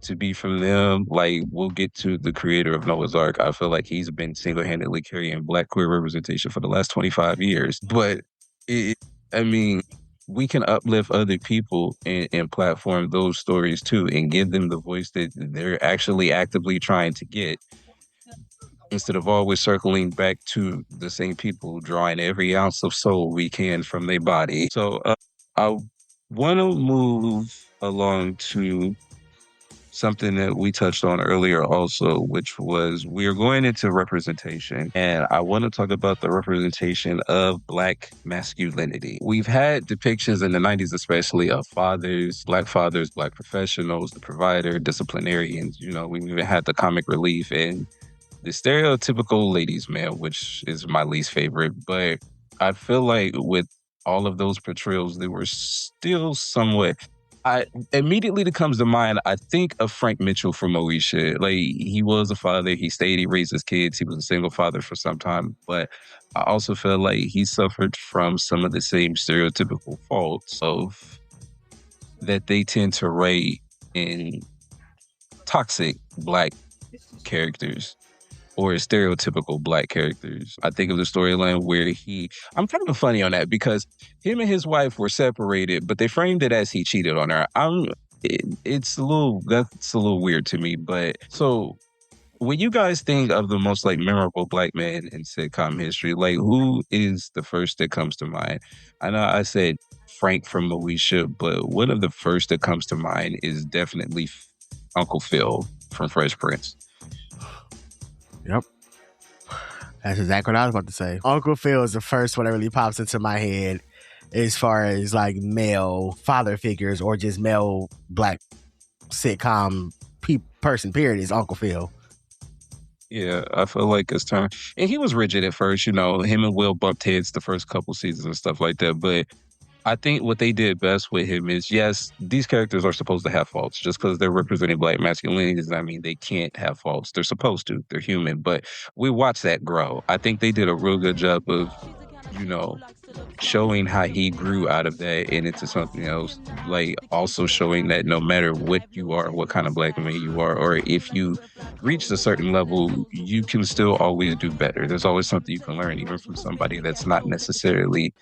S2: to be from them. Like, we'll get to the creator of Noah's Ark. I feel like he's been single-handedly carrying Black queer representation for the last 25 years. But I mean, we can uplift other people and platform those stories too, and give them the voice that they're actually actively trying to get, instead of always circling back to the same people, drawing every ounce of soul we can from their body. So I want to move along to something that we touched on earlier also, which was we're going into representation. And I want to talk about the representation of Black masculinity. We've had depictions in the 90s, especially of fathers, Black professionals, the provider, disciplinarians. You know, we even had the comic relief and the stereotypical ladies' man, which is my least favorite. But I feel like with all of those portrayals, they were still somewhat... immediately that comes to mind, I think of Frank Mitchell from Moesha. Like, he was a father, he stayed, he raised his kids, he was a single father for some time, but I also feel like he suffered from some of the same stereotypical faults of that they tend to write in toxic Black characters or stereotypical Black characters. I think of the storyline where I'm kind of funny on that because him and his wife were separated, but they framed it as he cheated on her. That's a little weird to me. But so when you guys think of the most like memorable Black man in sitcom history, like who is the first that comes to mind? I know I said Frank from Moesha, but one of the first that comes to mind is definitely Uncle Phil from Fresh Prince.
S3: Yep. That's exactly what I was about to say. Uncle Phil is the first one that really pops into my head as far as like male father figures or just male Black sitcom person, period, is Uncle Phil.
S2: Yeah, I feel like it's time. And he was rigid at first, you know, him and Will bumped heads the first couple seasons and stuff like that. But I think what they did best with him is, yes, these characters are supposed to have faults. Just because they're representing Black masculinity does not mean they can't have faults. They're supposed to. They're human. But we watch that grow. I think they did a real good job of, you know, showing how he grew out of that and into something else. Like, also showing that no matter what you are, what kind of Black man you are, or if you reach a certain level, you can still always do better. There's always something you can learn, even from somebody that's not necessarily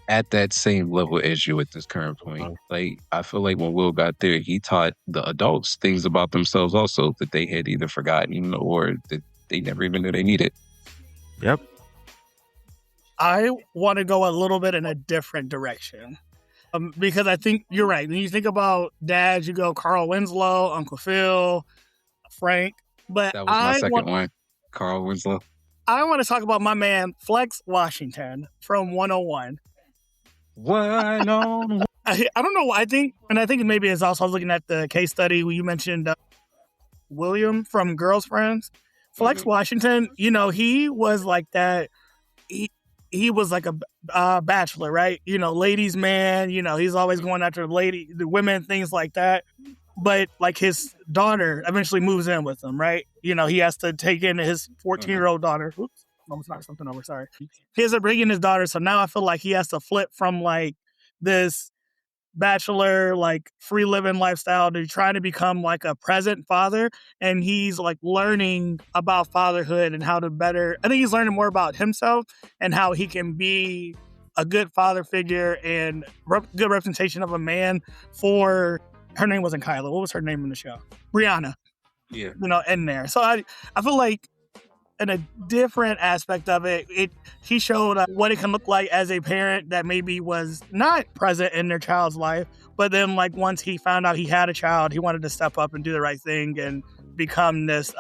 S2: at that same level as you at this current point. Like, I feel like when Will got there, he taught the adults things about themselves also that they had either forgotten or that they never even knew they needed.
S3: Yep.
S4: I want to go a little bit in a different direction. Because I think you're right. When you think about dads, you go Carl Winslow, Uncle Phil, Frank. But
S2: That was my second one, Carl Winslow.
S4: I want to talk about my man, Flex Washington from 101.
S2: I
S4: don't know. I think maybe it's also, I was looking at the case study where you mentioned William from Girls Friends. Flex Washington, you know, he was like that. He was like a bachelor, right? You know, ladies' man. You know, he's always going after the women, things like that. But like his daughter eventually moves in with him, right? You know, he has to take in his 14-year-old daughter. Oops. Almost knocked something over, sorry. He has to bring in his daughter, so now I feel like he has to flip from like this bachelor, like free living lifestyle to trying to become like a present father, and he's like learning about fatherhood and how to better. I think he's learning more about himself and how he can be a good father figure and good representation of a man for. Her name wasn't Kyla. What was her name in the show? Brianna.
S2: Yeah.
S4: You know, in there. So I feel like in a different aspect of it, he showed what it can look like as a parent that maybe was not present in their child's life, but then like once he found out he had a child, he wanted to step up and do the right thing and become this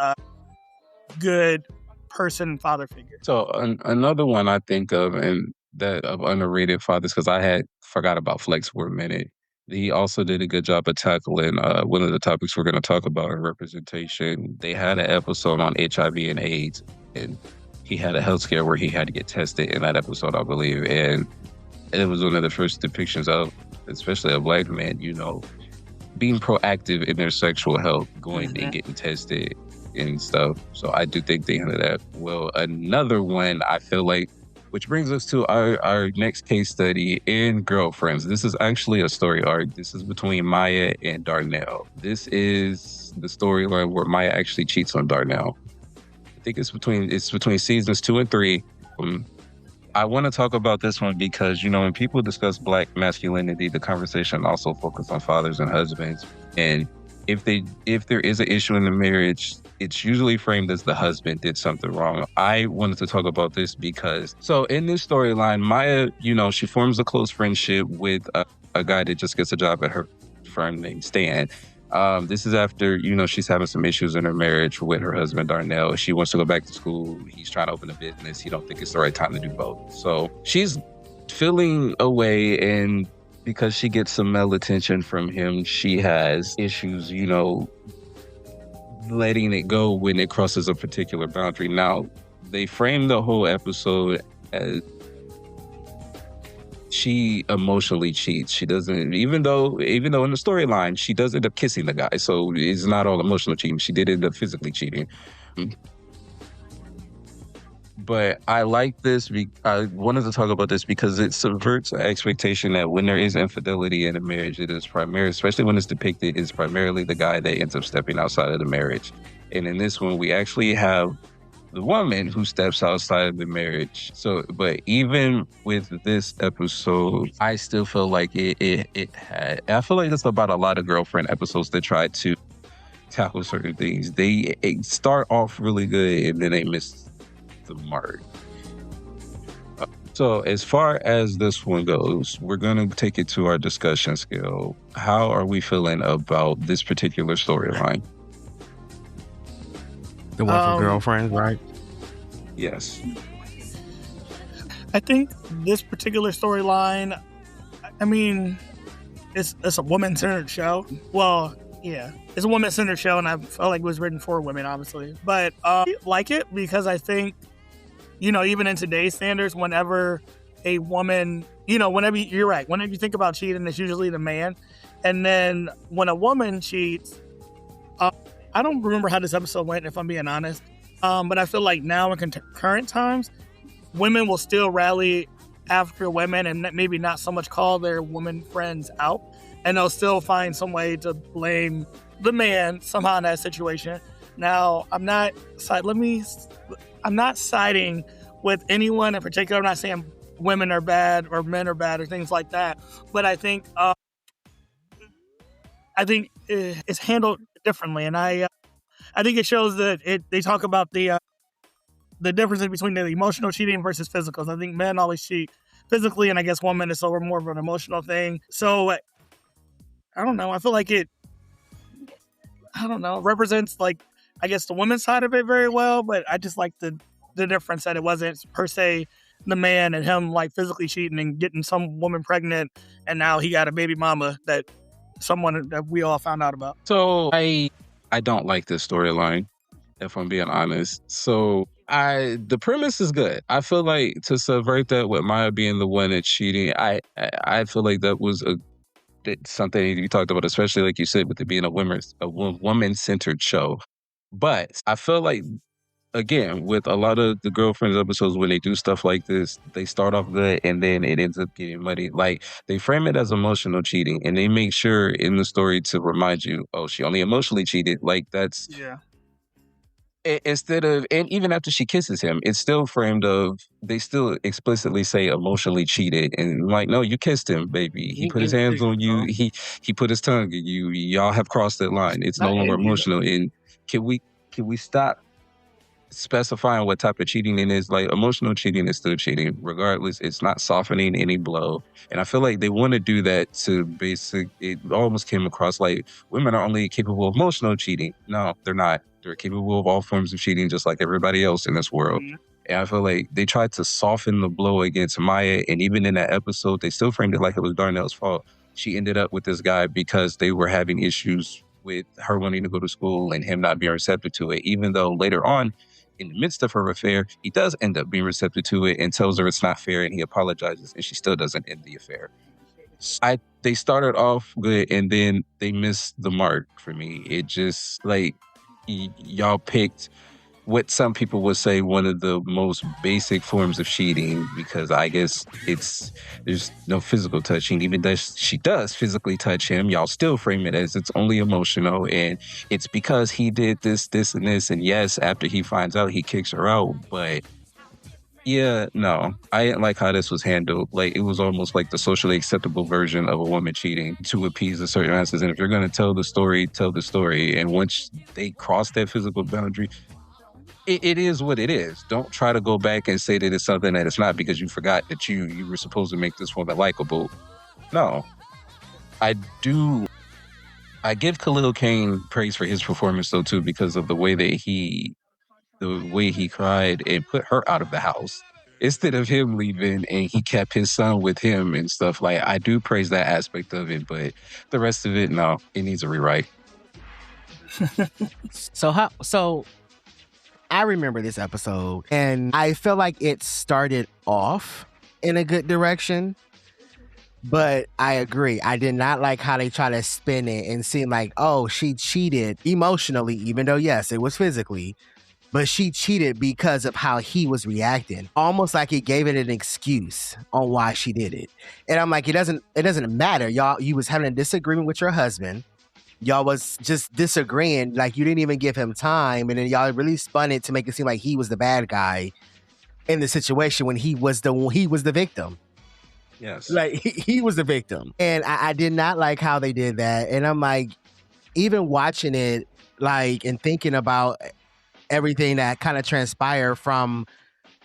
S4: good person, father figure. So
S2: another one I think of, and that of underrated fathers, because I had forgot about Flex for a minute. He also did a good job of tackling one of the topics we're going to talk about in representation. They had an episode on HIV and AIDS, and he had a health scare where he had to get tested in that episode, I believe. And it was one of the first depictions of, especially a Black man, you know, being proactive in their sexual health, going and getting tested. and stuff. So I do think they handled that well. Another one I feel like, which brings us to our next case study in Girlfriends. This is actually a story arc. This is between Maya and Darnell. This is the storyline where Maya actually cheats on Darnell. I think it's between seasons 2 and 3. I want to talk about this one because, you know, when people discuss Black masculinity, the conversation also focuses on fathers and husbands. And if there is an issue in the marriage, it's usually framed as the husband did something wrong. I wanted to talk about this because, so in this storyline, Maya, you know, she forms a close friendship with a guy that just gets a job at her firm named Stan. This is after, you know, she's having some issues in her marriage with her husband, Darnell. She wants to go back to school. He's trying to open a business. He don't think it's the right time to do both. So she's feeling away, and because she gets some male attention from him, she has issues, you know, letting it go when it crosses a particular boundary. Now, they frame the whole episode as she emotionally cheats. She doesn't, even though in the storyline, she does end up kissing the guy. So it's not all emotional cheating. She did end up physically cheating. But I like this. I wanted to talk about this because it subverts the expectation that when there is infidelity in a marriage, it is primarily, especially when it's depicted, it's primarily the guy that ends up stepping outside of the marriage. And in this one, we actually have the woman who steps outside of the marriage. So, but even with this episode, I still feel like it had, I feel like it's about a lot of girlfriend episodes that try to tackle certain things. They start off really good and then they miss the mark. So as far as this one goes, we're going to take it to our discussion scale. How are we feeling about this particular storyline?
S3: The one from Girlfriends, right?
S2: Yes.
S4: I think this particular storyline, I mean, it's a woman-centered show. Well, yeah, it's a woman-centered show, and I felt like it was written for women, obviously. But I like it because I think, you know, even in today's standards, whenever a woman, you know, you're right, whenever you think about cheating, it's usually the man. And then when a woman cheats, I don't remember how this episode went, if I'm being honest. But I feel like now in current times, women will still rally after women and maybe not so much call their woman friends out. And they'll still find some way to blame the man somehow in that situation. Now, I'm not siding with anyone in particular. I'm not saying women are bad or men are bad or things like that. But I think it's handled differently, and I think it shows that they talk about the differences between the emotional cheating versus physical. So I think men always cheat physically, and I guess women is more of an emotional thing. So I don't know. I feel like represents, like, I guess the women's side of it very well. But I just like the difference that it wasn't per se the man and him like physically cheating and getting some woman pregnant, and now he got a baby mama that we all found out about.
S2: So I don't like this storyline, if I'm being honest. So the premise is good. I feel like to subvert that with Maya being the one that's cheating, I feel like that was something you talked about, especially like you said, with it being a woman-centered show. But I feel like, again, with a lot of the Girlfriends episodes, when they do stuff like this, they start off good and then it ends up getting muddy. Like, they frame it as emotional cheating and they make sure in the story to remind you, oh, she only emotionally cheated. Like, that's...
S4: Yeah.
S2: Instead of, and even after she kisses him, it's still framed of, they still explicitly say emotionally cheated. And like, no, you kissed him, baby. He put his hands on you. He put his tongue in you. Y'all have crossed that line. It's no longer emotional. And can we stop specifying what type of cheating it is? Like, emotional cheating is still cheating regardless. It's not softening any blow. And I feel like they want to do that to it almost came across like women are only capable of emotional cheating. No, they're not. They're capable of all forms of cheating just like everybody else in this world. Mm-hmm. And I feel like they tried to soften the blow against Maya, and even in that episode they still framed it like it was Darnell's fault. She ended up with this guy because they were having issues with her wanting to go to school and him not being receptive to it, even though later on in the midst of her affair, he does end up being receptive to it and tells her it's not fair, and he apologizes, and she still doesn't end the affair. They started off good, and then they missed the mark for me. It just, like, y'all picked what some people would say one of the most basic forms of cheating, because I guess there's no physical touching. Even though she does physically touch him, y'all still frame it as it's only emotional, and it's because he did this, and this, and yes, after he finds out, he kicks her out. But yeah, no, I didn't like how this was handled. Like, it was almost like the socially acceptable version of a woman cheating to appease a certain masses. And if you're going to tell the story, tell the story. And once they cross that physical boundary, it is what it is. Don't try to go back and say that it's something that it's not because you forgot that you were supposed to make this woman likable. No. I give Khalil Kain praise for his performance though too, because of the way he cried and put her out of the house instead of him leaving, and he kept his son with him and stuff. Like, I do praise that aspect of it, but the rest of it, no, it needs a rewrite.
S3: So I remember this episode, and I feel like it started off in a good direction, but I agree. I did not like how they try to spin it and seem like, oh, she cheated emotionally, even though, yes, it was physically, but she cheated because of how he was reacting. Almost like it gave it an excuse on why she did it. And I'm like, it doesn't matter. Y'all, you was having a disagreement with your husband. Y'all was just disagreeing, like you didn't even give him time, and then y'all really spun it to make it seem like he was the bad guy in the situation when he was the victim.
S2: Yes,
S3: like he was the victim, and I did not like how they did that. And I'm like, even watching it, like, and thinking about everything that kind of transpired from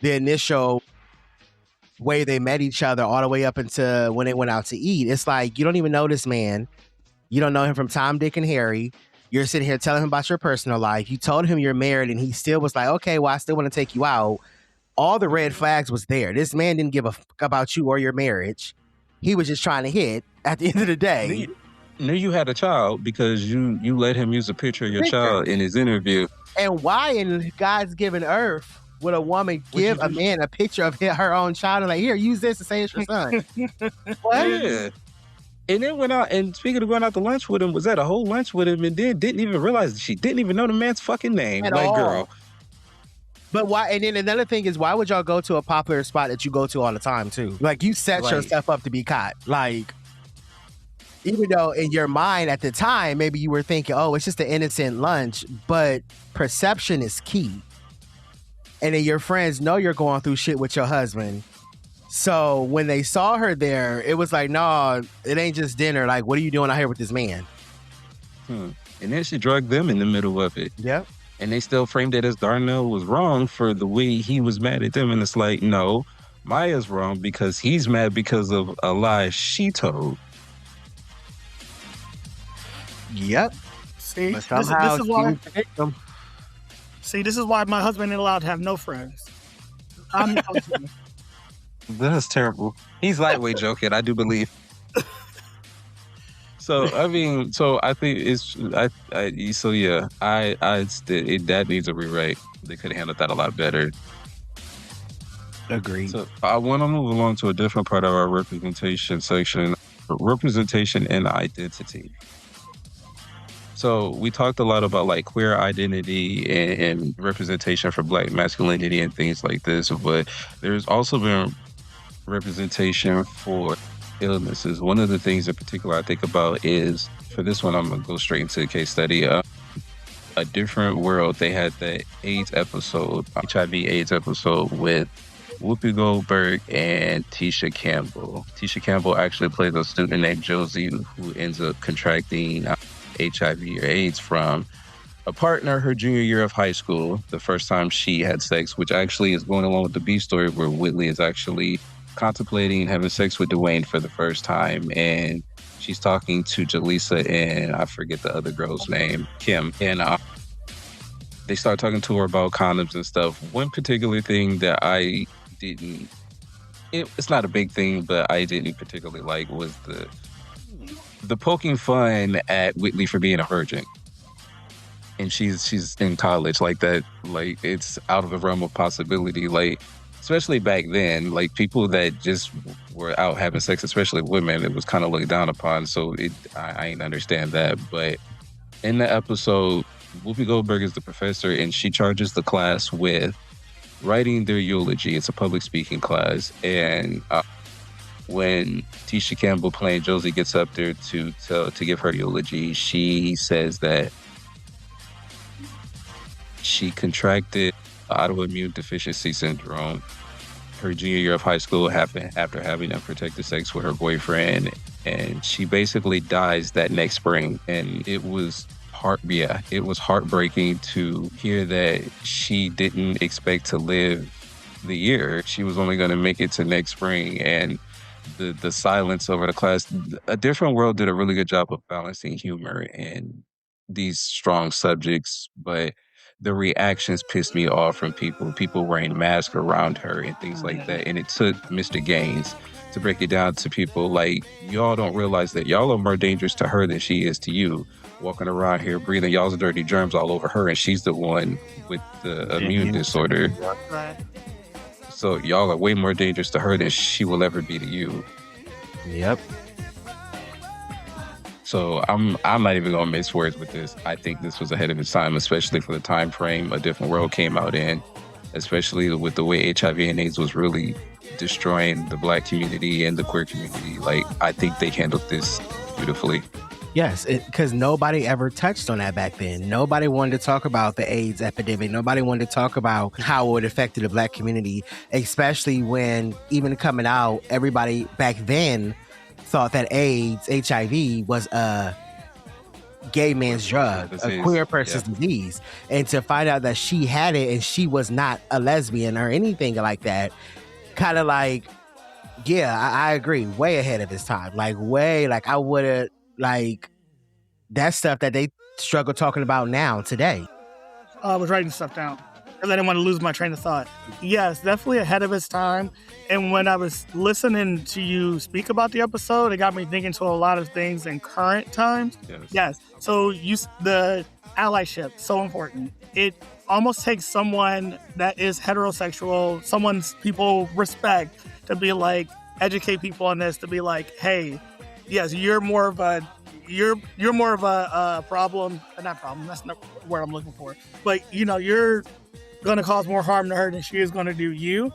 S3: the initial way they met each other all the way up into when they went out to eat. It's like, you don't even know this man. You don't know him from Tom, Dick, and Harry. You're sitting here telling him about your personal life. You told him you're married, and he still was like, okay, well, I still want to take you out. All the red flags was there. This man didn't give a fuck about you or your marriage. He was just trying to hit at the end of the day.
S2: Knew you had a child because you let him use a picture of your child in his interview.
S3: And why in God's given earth would a woman give a man a picture of her own child and like, here, use this to say it's your son? What?
S2: Yeah. And then went out, and speaking of going out to lunch with him, was at a whole lunch with him, and then didn't even realize that she didn't even know the man's fucking name. Like, girl.
S3: But why? And then another thing is, why would y'all go to a popular spot that you go to all the time too? Like, you set yourself up to be caught. Like, even though in your mind at the time, maybe you were thinking, oh, it's just an innocent lunch, but perception is key. And then your friends know you're going through shit with your husband. So when they saw her there, it was like, no, it ain't just dinner. Like, what are you doing out here with this man?
S2: And then she drugged them in the middle of it.
S3: Yep.
S2: And they still framed it as Darnell was wrong for the way he was mad at them. And it's like, no, Maya's wrong because he's mad because of a lie she told.
S3: Yep.
S4: See,
S3: But somehow
S4: this is why.
S3: victim.
S4: See, this is why my husband ain't allowed to have no friends. I'm the husband.
S2: That's terrible. He's lightweight joking, I do believe. So I mean, so I think it's that needs a rewrite. They could have handled that a lot better.
S3: Agreed.
S2: So I want to move along to a different part of our representation section: representation and identity. So we talked a lot about like queer identity and representation for Black masculinity and things like this, but there's also been representation for illnesses. One of the things in particular I think about is, for this one, I'm going to go straight into the case study. A Different World, they had the AIDS episode, HIV/AIDS episode with Whoopi Goldberg and Tisha Campbell. Tisha Campbell actually plays a student named Josie who ends up contracting HIV or AIDS from a partner her junior year of high school, the first time she had sex, which actually is going along with the B story where Whitley is actually contemplating having sex with Dwayne for the first time, and she's talking to Jaleesa and I forget the other girl's name, Kim, and they start talking to her about condoms and stuff. One particular thing that I didn't, it's not a big thing, but I didn't particularly like was the poking fun at Whitley for being a virgin. And she's in college, like that, like it's out of the realm of possibility, like especially back then, like people that just were out having sex, especially women, it was kind of looked down upon. So I ain't understand that. But in the episode, Whoopi Goldberg is the professor, and she charges the class with writing their eulogy. It's a public speaking class, and when Tisha Campbell playing Josie gets up there to give her eulogy, she says that she contracted autoimmune deficiency syndrome her junior year of high school after having unprotected sex with her boyfriend, and she basically dies that next spring. And it was heartbreaking to hear that she didn't expect to live the year. She was only going to make it to next spring, and the silence over the class. A Different World did a really good job of balancing humor and these strong subjects, but the reactions pissed me off from people wearing masks around her and things like that. And it took Mr. Gaines to break it down to people like, y'all don't realize that y'all are more dangerous to her than she is to you, walking around here breathing y'all's dirty germs all over her, and she's the one with the immune disorder.
S4: Right.
S2: So y'all are way more dangerous to her than she will ever be to you.
S3: Yep.
S2: So I'm not even gonna mix words with this. I think this was ahead of its time, especially for the time frame A Different World came out in, especially with the way HIV and AIDS was really destroying the Black community and the queer community. Like, I think they handled this beautifully.
S3: Yes, because nobody ever touched on that back then. Nobody wanted to talk about the AIDS epidemic. Nobody wanted to talk about how it affected the Black community, especially when, even coming out, everybody back then thought that AIDS, HIV, was a gay man's drug, a queer person's disease. And to find out that she had it and she was not a lesbian or anything like that, kind of like, yeah, I agree. Way ahead of his time. Like, I would have, like, that's stuff that they struggle talking about now, today.
S4: I was writing stuff down because I didn't want to lose my train of thought. Yes, definitely ahead of its time. And when I was listening to you speak about the episode, it got me thinking to a lot of things in current times. Yes. So the allyship, so important. It almost takes someone that is heterosexual, someone people respect, to be like, educate people on this, to be like, hey, yes, you're more of a problem, not problem, that's not the word I'm looking for, but you're going to cause more harm to her than she is going to do you.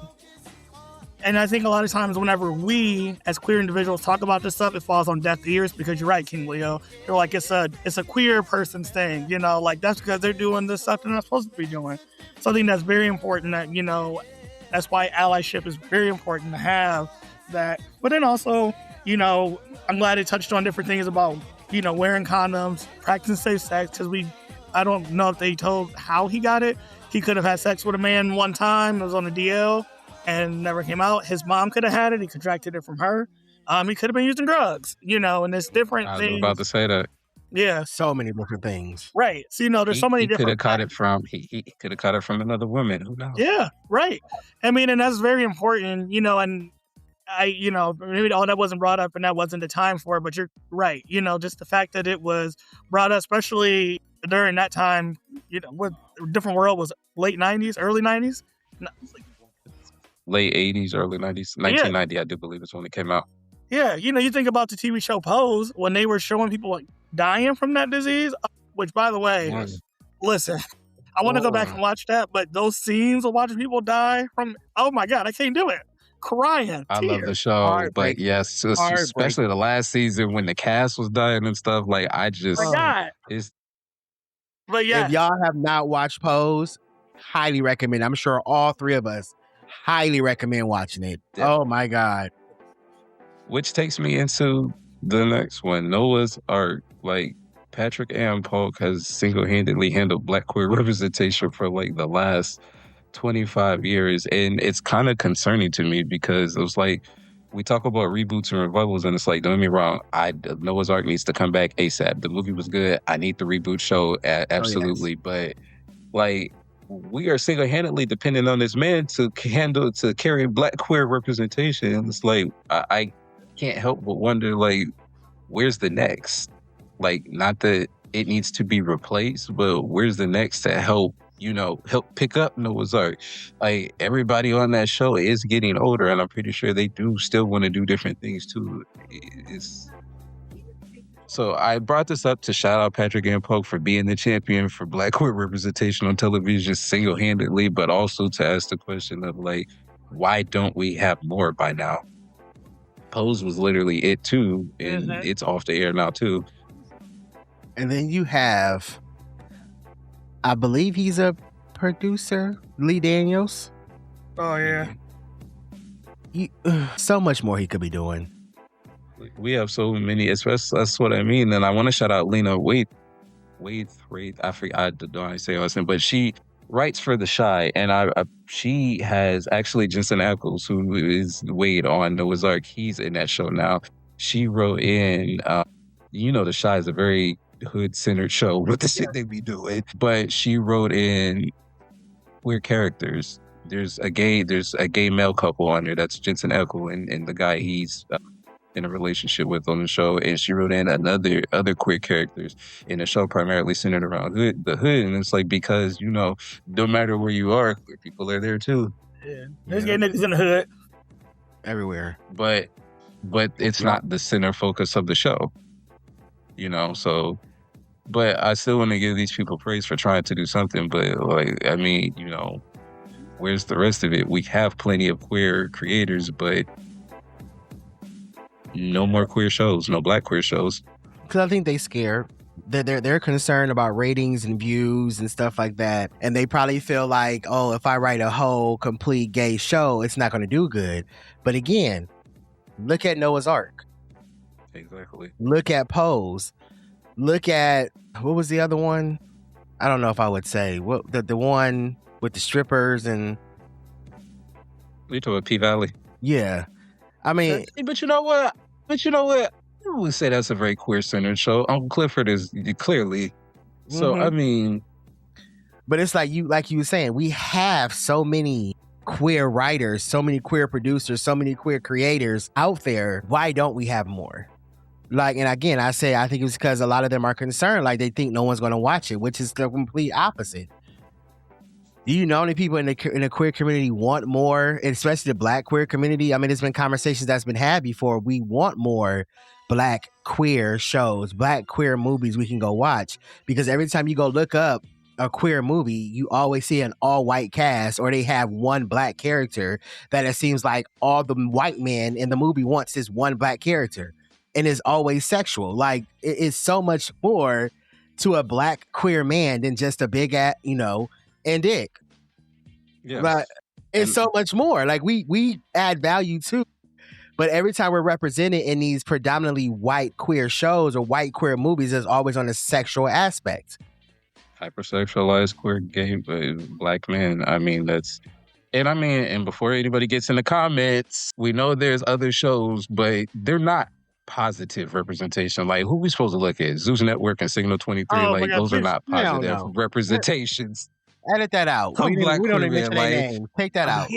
S4: And I think a lot of times whenever we as queer individuals talk about this stuff, it falls on deaf ears, because you're right, King Leo. You're like, it's a queer person's thing, like that's because they're doing this stuff they're not supposed to be doing. Something that's very important, that, that's why allyship is very important to have that. But then also, I'm glad it touched on different things about, wearing condoms, practicing safe sex, because I don't know if they told how he got it. He could have had sex with a man one time, it was on a DL, and never came out. His mom could have had it, he contracted it from her. He could have been using drugs, and it's different things.
S2: I was about to say that.
S4: Yeah.
S3: So many different things.
S4: Right. So, there's so many different...
S2: He could have caught it from another woman, who knows?
S4: Yeah, right. I mean, and that's very important, and maybe all that wasn't brought up and that wasn't the time for it, but you're right. Just the fact that it was brought up, especially during that time, what Different World was late 90s, early 90s?
S2: Late 80s, early 90s. 1990, yeah. I do believe is when it came out.
S4: Yeah, you think about the TV show Pose, when they were showing people like dying from that disease, which, by the way, listen, I want to go back and watch that, but those scenes of watching people die from, oh my God, I can't do it. Crying.
S2: I love the show, but yes, especially the last season when the cast was dying and stuff. Like, I just,
S4: but yeah,
S3: if y'all have not watched Pose, highly recommend. I'm sure all three of us highly recommend watching it. Yeah. Oh my God.
S2: Which takes me into the next one, Noah's Ark. Like, Patrick Ann Polk has single-handedly handled Black queer representation for like the last 25 years, and it's kind of concerning to me, because it was like, we talk about reboots and revivals, and it's like, don't get me wrong, Noah's Ark needs to come back ASAP. The movie was good. I need the reboot show, absolutely. Oh, yes. But like, we are single-handedly dependent on this man to carry Black queer representation. And it's like, I can't help but wonder, like, where's the next? Like, not that it needs to be replaced, but where's the next to help pick up Noah's Ark? Like, everybody on that show is getting older, and I'm pretty sure they do still want to do different things too. So I brought this up to shout out Patrick and Polk for being the champion for Black queer representation on television single-handedly, but also to ask the question of like, why don't we have more by now? Pose was literally it too, and it's off the air now too.
S3: And then you have, I believe he's a producer, Lee Daniels.
S4: Oh yeah.
S3: So much more he could be doing.
S2: We have so many, especially that's what I mean. And I want to shout out Lena Waithe. I forget, I don't know how to say her last name, but she writes for The Shy, and she has actually Jensen Ackles, who is Wade on Noah's Ark. He's in that show now. She wrote in, The Shy is a very hood-centered show with the shit they be doing, but she wrote in queer characters. There's a gay male couple on there. That's Jensen Ackles and the guy he's in a relationship with on the show, and she wrote in other queer characters in the show, primarily centered around the hood. And it's like, because no matter where you are, queer people are there too.
S4: Yeah, there's gay niggas in the hood
S3: everywhere,
S2: but it's not the center focus of the show, so. But I still want to give these people praise for trying to do something. But like, I mean, where's the rest of it? We have plenty of queer creators, but no more queer shows, no Black queer shows.
S3: Because I think they scared. They're concerned about ratings and views and stuff like that. And they probably feel like, oh, if I write a whole complete gay show, it's not going to do good. But again, look at Noah's Ark.
S2: Exactly.
S3: Look at Pose. Look at, what was the other one? I don't know if I would say. What the one with the strippers and...
S2: You talking about P-Valley?
S3: Yeah. I mean,
S2: but you know what? I would say that's a very queer-centered show. Uncle Clifford is clearly. So I mean,
S3: but it's like you were saying, we have so many queer writers, so many queer producers, so many queer creators out there. Why don't we have more? Like, and again, I think it's because a lot of them are concerned, like they think no one's going to watch it, which is the complete opposite. Do you know any people in the queer community want more, especially the Black queer community? I mean, there's been conversations that's been had before. We want more Black queer shows, Black queer movies we can go watch. Because every time you go look up a queer movie, you always see an all-white cast, or they have one Black character that it seems like all the white men in the movie wants this one Black character. And it's always sexual. Like, it's so much more to a Black queer man than just a big and dick.
S2: Yeah,
S3: but it's so much more. Like, we add value too, but every time we're represented in these predominantly white queer shows or white queer movies, there's always on a sexual aspect.
S2: Hypersexualized queer gay Black men. I mean, and before anybody gets in the comments, we know there's other shows, but they're not positive representation. Like, who we supposed to look at? Zeus Network and Signal 23. Like, those are not positive representations.
S3: Edit that out. We don't even mention their name. Take that out.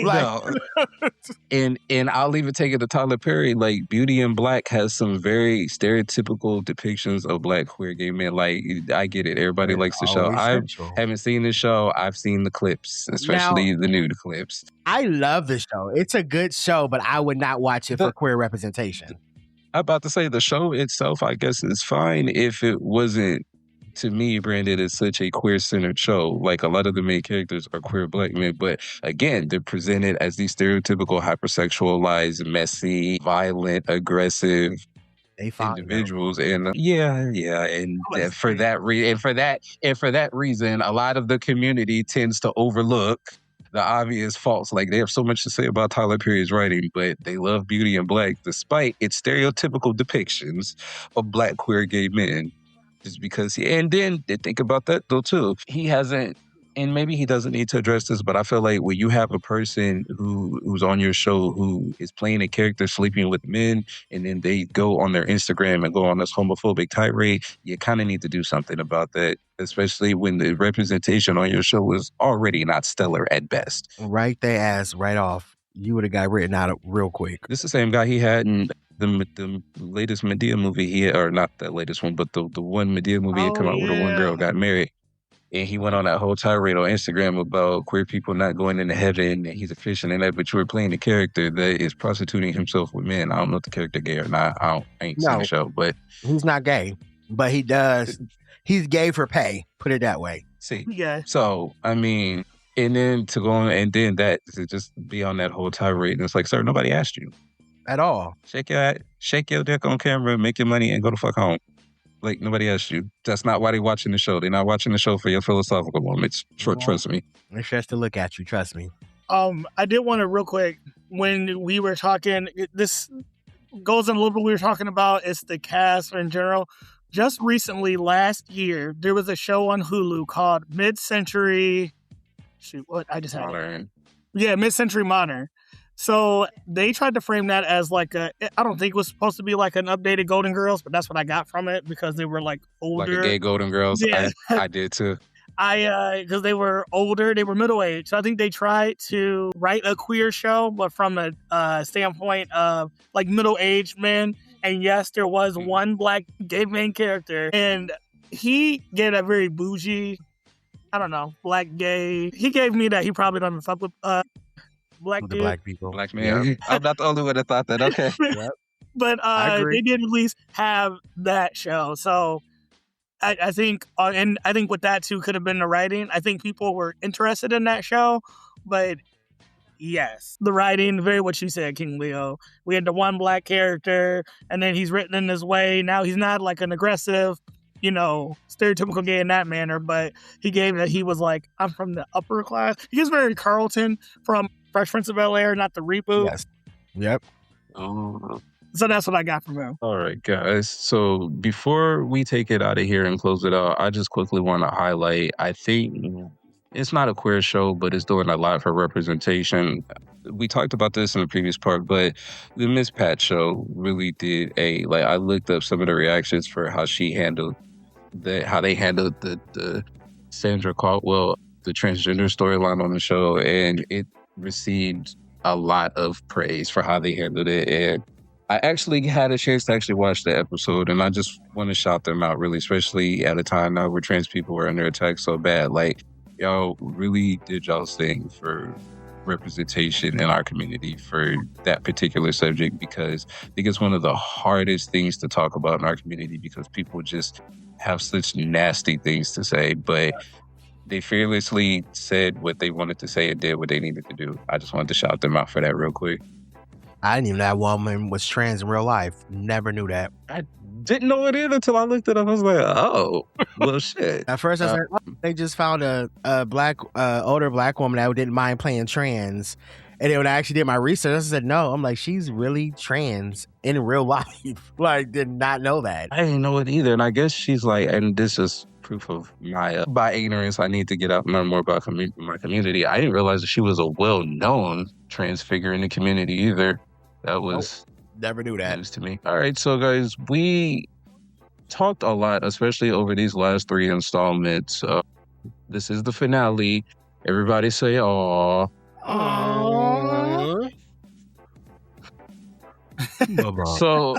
S2: And I'll even take it to Tyler Perry. Like, Beauty in Black has some very stereotypical depictions of Black queer gay men. Like, I get it. Everybody likes the show. I haven't seen the show. I've seen the clips, especially the nude clips.
S3: I love the show. It's a good show, but I would not watch it for queer representation.
S2: I'm about to say the show itself, I guess, is fine if it wasn't, to me, branded as such a queer-centered show. Like, a lot of the main characters are queer Black men, but again, they're presented as these stereotypical, hypersexualized, messy, violent, aggressive individuals. And and for that reason, a lot of the community tends to overlook the obvious faults. Like, they have so much to say about Tyler Perry's writing, but they love Beauty in Black despite its stereotypical depictions of Black queer gay men. Just because and then they think about that though too. He hasn't, and maybe he doesn't need to address this, but I feel like when you have a person who's on your show who is playing a character sleeping with men, and then they go on their Instagram and go on this homophobic tirade, you kind of need to do something about that, especially when the representation on your show is already not stellar at best.
S3: Right their ass right off. You would have got written out real quick.
S2: This is the same guy he had in the latest Medea movie. Or not the latest one, but the one Medea movie that came out where the one girl got married. And he went on that whole tirade on Instagram about queer people not going into heaven, and he's a Christian and that, but you were playing a character that is prostituting himself with men. I don't know if the character gay or not. I ain't seen
S3: No.
S2: the show, but
S3: He's not gay, but he does. He's gay for pay. Put it that way.
S2: see.
S4: Yeah.
S2: So, I mean, and then to go on, and then that to just be on that whole tirade, and it's like, sir, nobody asked you.
S3: At all.
S2: Shake your dick on camera, make your money, and go the fuck home. Like, nobody asked you. That's not why they're watching the show. They're not watching the show for your philosophical moments. Trust me.
S3: It's just to look at you. Trust me.
S4: I did want to real quick, when we were talking, this goes in a little bit, we were talking about it's the cast in general. Just recently, last year, there was a show on Hulu called Mid-Century. Shoot, what? I just had it.
S2: Modern.
S4: Yeah, Mid-Century Modern. So they tried to frame that as like I don't think it was supposed to be like an updated Golden Girls, but that's what I got from it because they were like older.
S2: Like a gay Golden Girls.
S4: Yeah.
S2: I did too.
S4: Because they were older, they were middle-aged. So I think they tried to write a queer show, but from a standpoint of like middle-aged men. And yes, there was one black gay main character, and he gave a very bougie, I don't know, black gay. He gave me that he probably doesn't fuck with black
S3: The
S4: dude.
S3: black people.
S2: Black man. I'm not the only one that thought that. Okay.
S4: But
S3: I agree.
S4: they did at least have that show. So I think, and I think with that too could have been the writing. I think people were interested in that show, but yes, the writing, very what you said, King Leo. We had the one black character, and then he's written in this way. Now he's not like an aggressive, stereotypical gay in that manner, but he gave that he was like, I'm from the upper class. He was very Carlton from Fresh Prince of Bel-Air, not the reboot.
S3: Yes. Yep.
S2: Oh.
S4: So that's what I got from him.
S2: All right, guys. So before we take it out of here and close it out, I just quickly want to highlight, I think it's not a queer show, but it's doing a lot for representation. We talked about this in the previous part, but the Miss Pat show really did I looked up some of the reactions for how she handled how they handled the Sandra Caldwell, the transgender storyline on the show, and it received a lot of praise for how they handled it. And I actually had a chance to actually watch the episode, and I just want to shout them out, really, especially at a time now where trans people were under attack so bad. Like, y'all really did y'all's thing for representation in our community for that particular subject, because I think it's one of the hardest things to talk about in our community because people just have such nasty things to say, but they fearlessly said what they wanted to say and did what they needed to do. I just wanted to shout them out for that real quick.
S3: I didn't even know that woman was trans in real life. Never knew that.
S2: I didn't know it either until I looked it up. I was like, oh, well, shit.
S3: At first, I said, they just found a older black woman that didn't mind playing trans. And then when I actually did my research, I said, no. I'm like, she's really trans in real life. Like, did not know that.
S2: I didn't know it either. And I guess she's like, and this is proof of my by ignorance, I need to get out and learn more about my community. I didn't realize that she was a well-known trans figure in the community either. That was
S3: never knew that.
S2: news to me. All right, so guys, we talked a lot, especially over these last 3 installments. This is the finale. Everybody say, "Aw."
S3: Aww.
S2: So,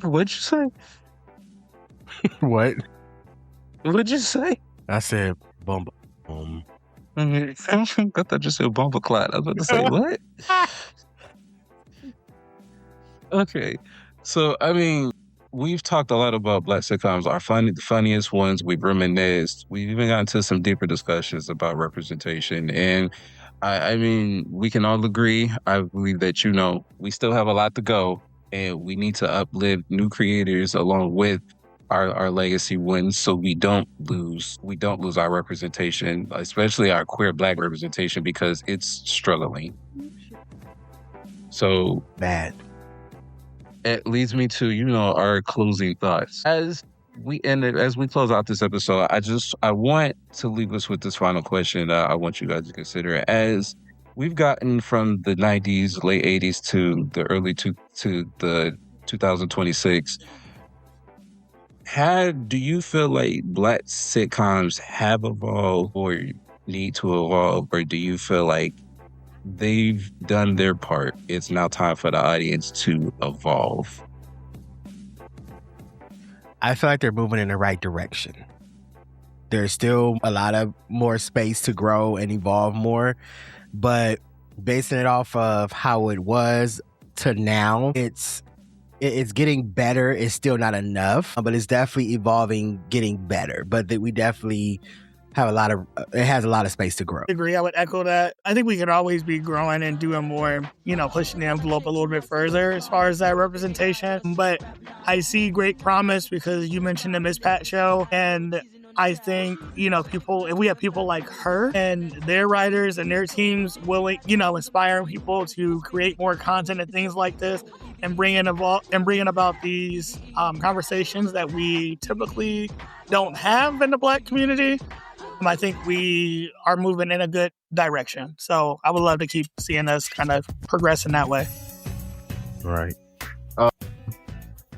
S2: what'd you say?
S3: What?
S2: What'd you say?
S3: I said, boom, boom.
S2: I thought you said bumper clot. I was about to say, what? Okay. So, I mean, we've talked a lot about Black sitcoms, the funniest ones. We've reminisced. We've even gotten to some deeper discussions about representation. And I mean, we can all agree, I believe that, we still have a lot to go, and we need to uplift new creators along with our legacy ones, so we don't lose our representation, especially our queer Black representation, because it's struggling. So
S3: Bad.
S2: it leads me to, our closing thoughts. As we close out this episode, I want to leave us with this final question I want you guys to consider. As we've gotten from the 90s, late 80s to the early to the 2026, do you feel like Black sitcoms have evolved or need to evolve, or do you feel like they've done their part? It's now time for the audience to evolve.
S3: I feel like they're moving in the right direction. There's still a lot of more space to grow and evolve more, but basing it off of how it was to now, it's getting better. It's still not enough, but it's definitely evolving, getting better. But that we definitely have it has a lot of space to grow.
S4: I agree. I would echo that. I think we could always be growing and doing more, pushing the envelope a little bit further as far as that representation. But I see great promise because you mentioned the Miss Pat show, and I think, people, if we have people like her and their writers and their teams willing, inspiring people to create more content and things like this and bringing about these conversations that we typically don't have in the Black community, I think we are moving in a good direction. So I would love to keep seeing us kind of progress in that way.
S3: Right.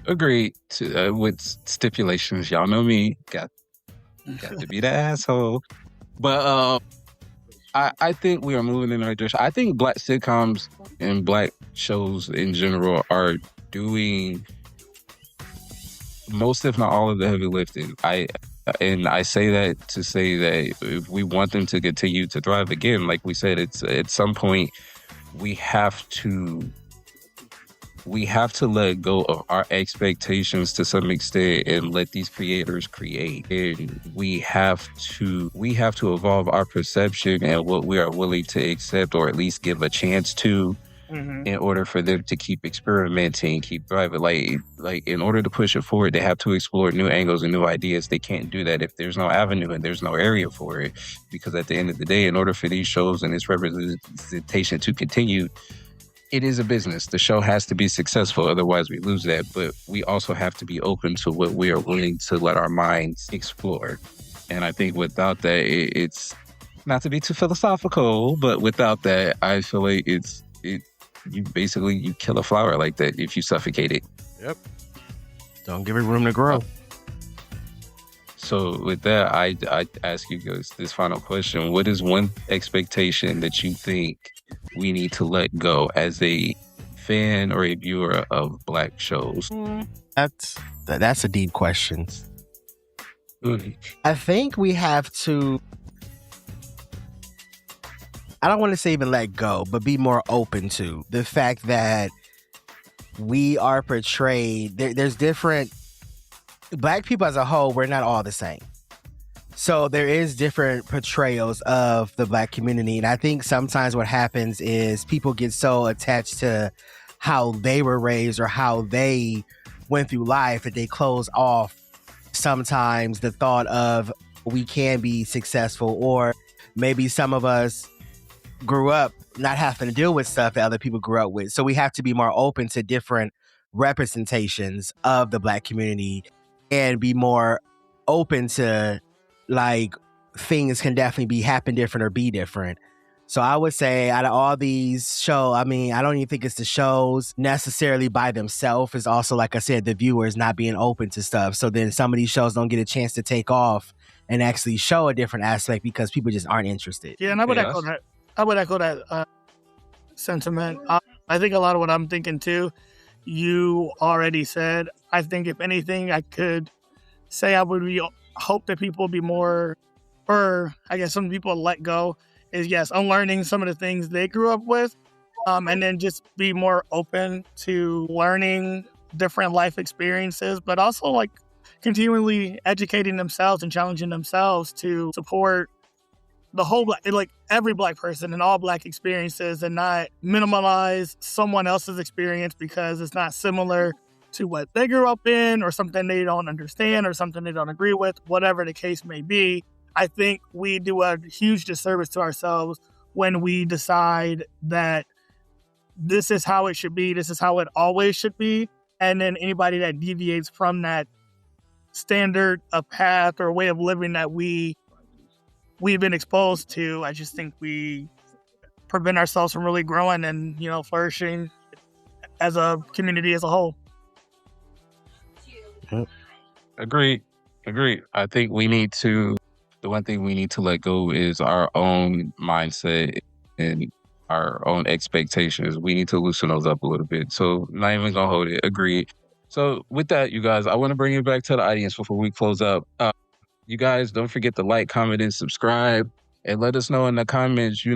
S2: Agreed with stipulations. Y'all know me. Got to be the asshole. But I think we are moving in the right direction. I think Black sitcoms and Black shows in general are doing most, if not all, of the heavy lifting. I say that to say that if we want them to continue to thrive, again, like we said, it's at some point we have to let go of our expectations to some extent and let these creators create. And we have to evolve our perception and what we are willing to accept, or at least give a chance to, in order for them to keep experimenting, keep thriving. Like in order to push it forward, they have to explore new angles and new ideas. They can't do that if there's no avenue and there's no area for it. Because at the end of the day, in order for these shows and this representation to continue, it is a business. The show has to be successful, otherwise we lose that. But we also have to be open to what we are willing to let our minds explore. And I think without that, it's not to be too philosophical, but without that, I feel like you kill a flower like that if you suffocate it.
S3: Yep. Don't give it room to grow.
S2: So with that, I ask you guys this final question. What is one expectation that you think we need to let go as a fan or a viewer of Black shows?
S3: That's a deep question. I think we have to, I don't want to say even let go, but be more open to the fact that we are portrayed. There's different, Black people as a whole, we're not all the same. So there is different portrayals of the Black community. And I think sometimes what happens is people get so attached to how they were raised or how they went through life that they close off sometimes the thought of we can be successful, or maybe some of us grew up not having to deal with stuff that other people grew up with. So we have to be more open to different representations of the Black community and be more open to, like, things can definitely happen different or be different. So I would say out of all these shows, I don't even think it's the shows necessarily by themselves. It's also, like I said, the viewers not being open to stuff. So then some of these shows don't get a chance to take off and actually show a different aspect because people just aren't interested.
S4: Yeah, and I would echo that. Sentiment. I think a lot of what I'm thinking too, you already said. I think if anything, I could say I would hope that people be more, or I guess some people let go, is yes, unlearning some of the things they grew up with, and then just be more open to learning different life experiences, but also like continually educating themselves and challenging themselves to support the whole Black, like every Black person and all Black experiences, and not minimize someone else's experience because it's not similar to what they grew up in, or something they don't understand, or something they don't agree with, whatever the case may be. I think we do a huge disservice to ourselves when we decide that this is how it should be, this is how it always should be, and then anybody that deviates from that standard, a path, or way of living that we've been exposed to, I just think we prevent ourselves from really growing and, flourishing as a community as a whole.
S2: Agreed. I think the one thing we need to let go is our own mindset and our own expectations. We need to loosen those up a little bit. So not even gonna hold it. Agreed. So with that, you guys, I want to bring it back to the audience before we close up. You guys don't forget to like, comment, and subscribe. And let us know in the comments,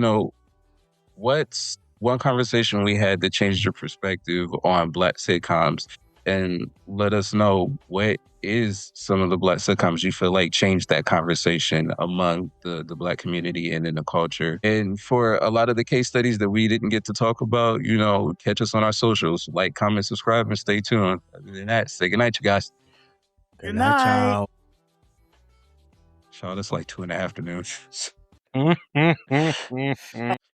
S2: what's one conversation we had that changed your perspective on Black sitcoms. And let us know what is some of the Black sitcoms you feel like changed that conversation among the Black community and in the culture. And for a lot of the case studies that we didn't get to talk about, catch us on our socials. Like, comment, subscribe, and stay tuned. Other than that, say goodnight, you guys.
S4: Good night.
S3: Child.
S2: Child, it's like 2 in the afternoon.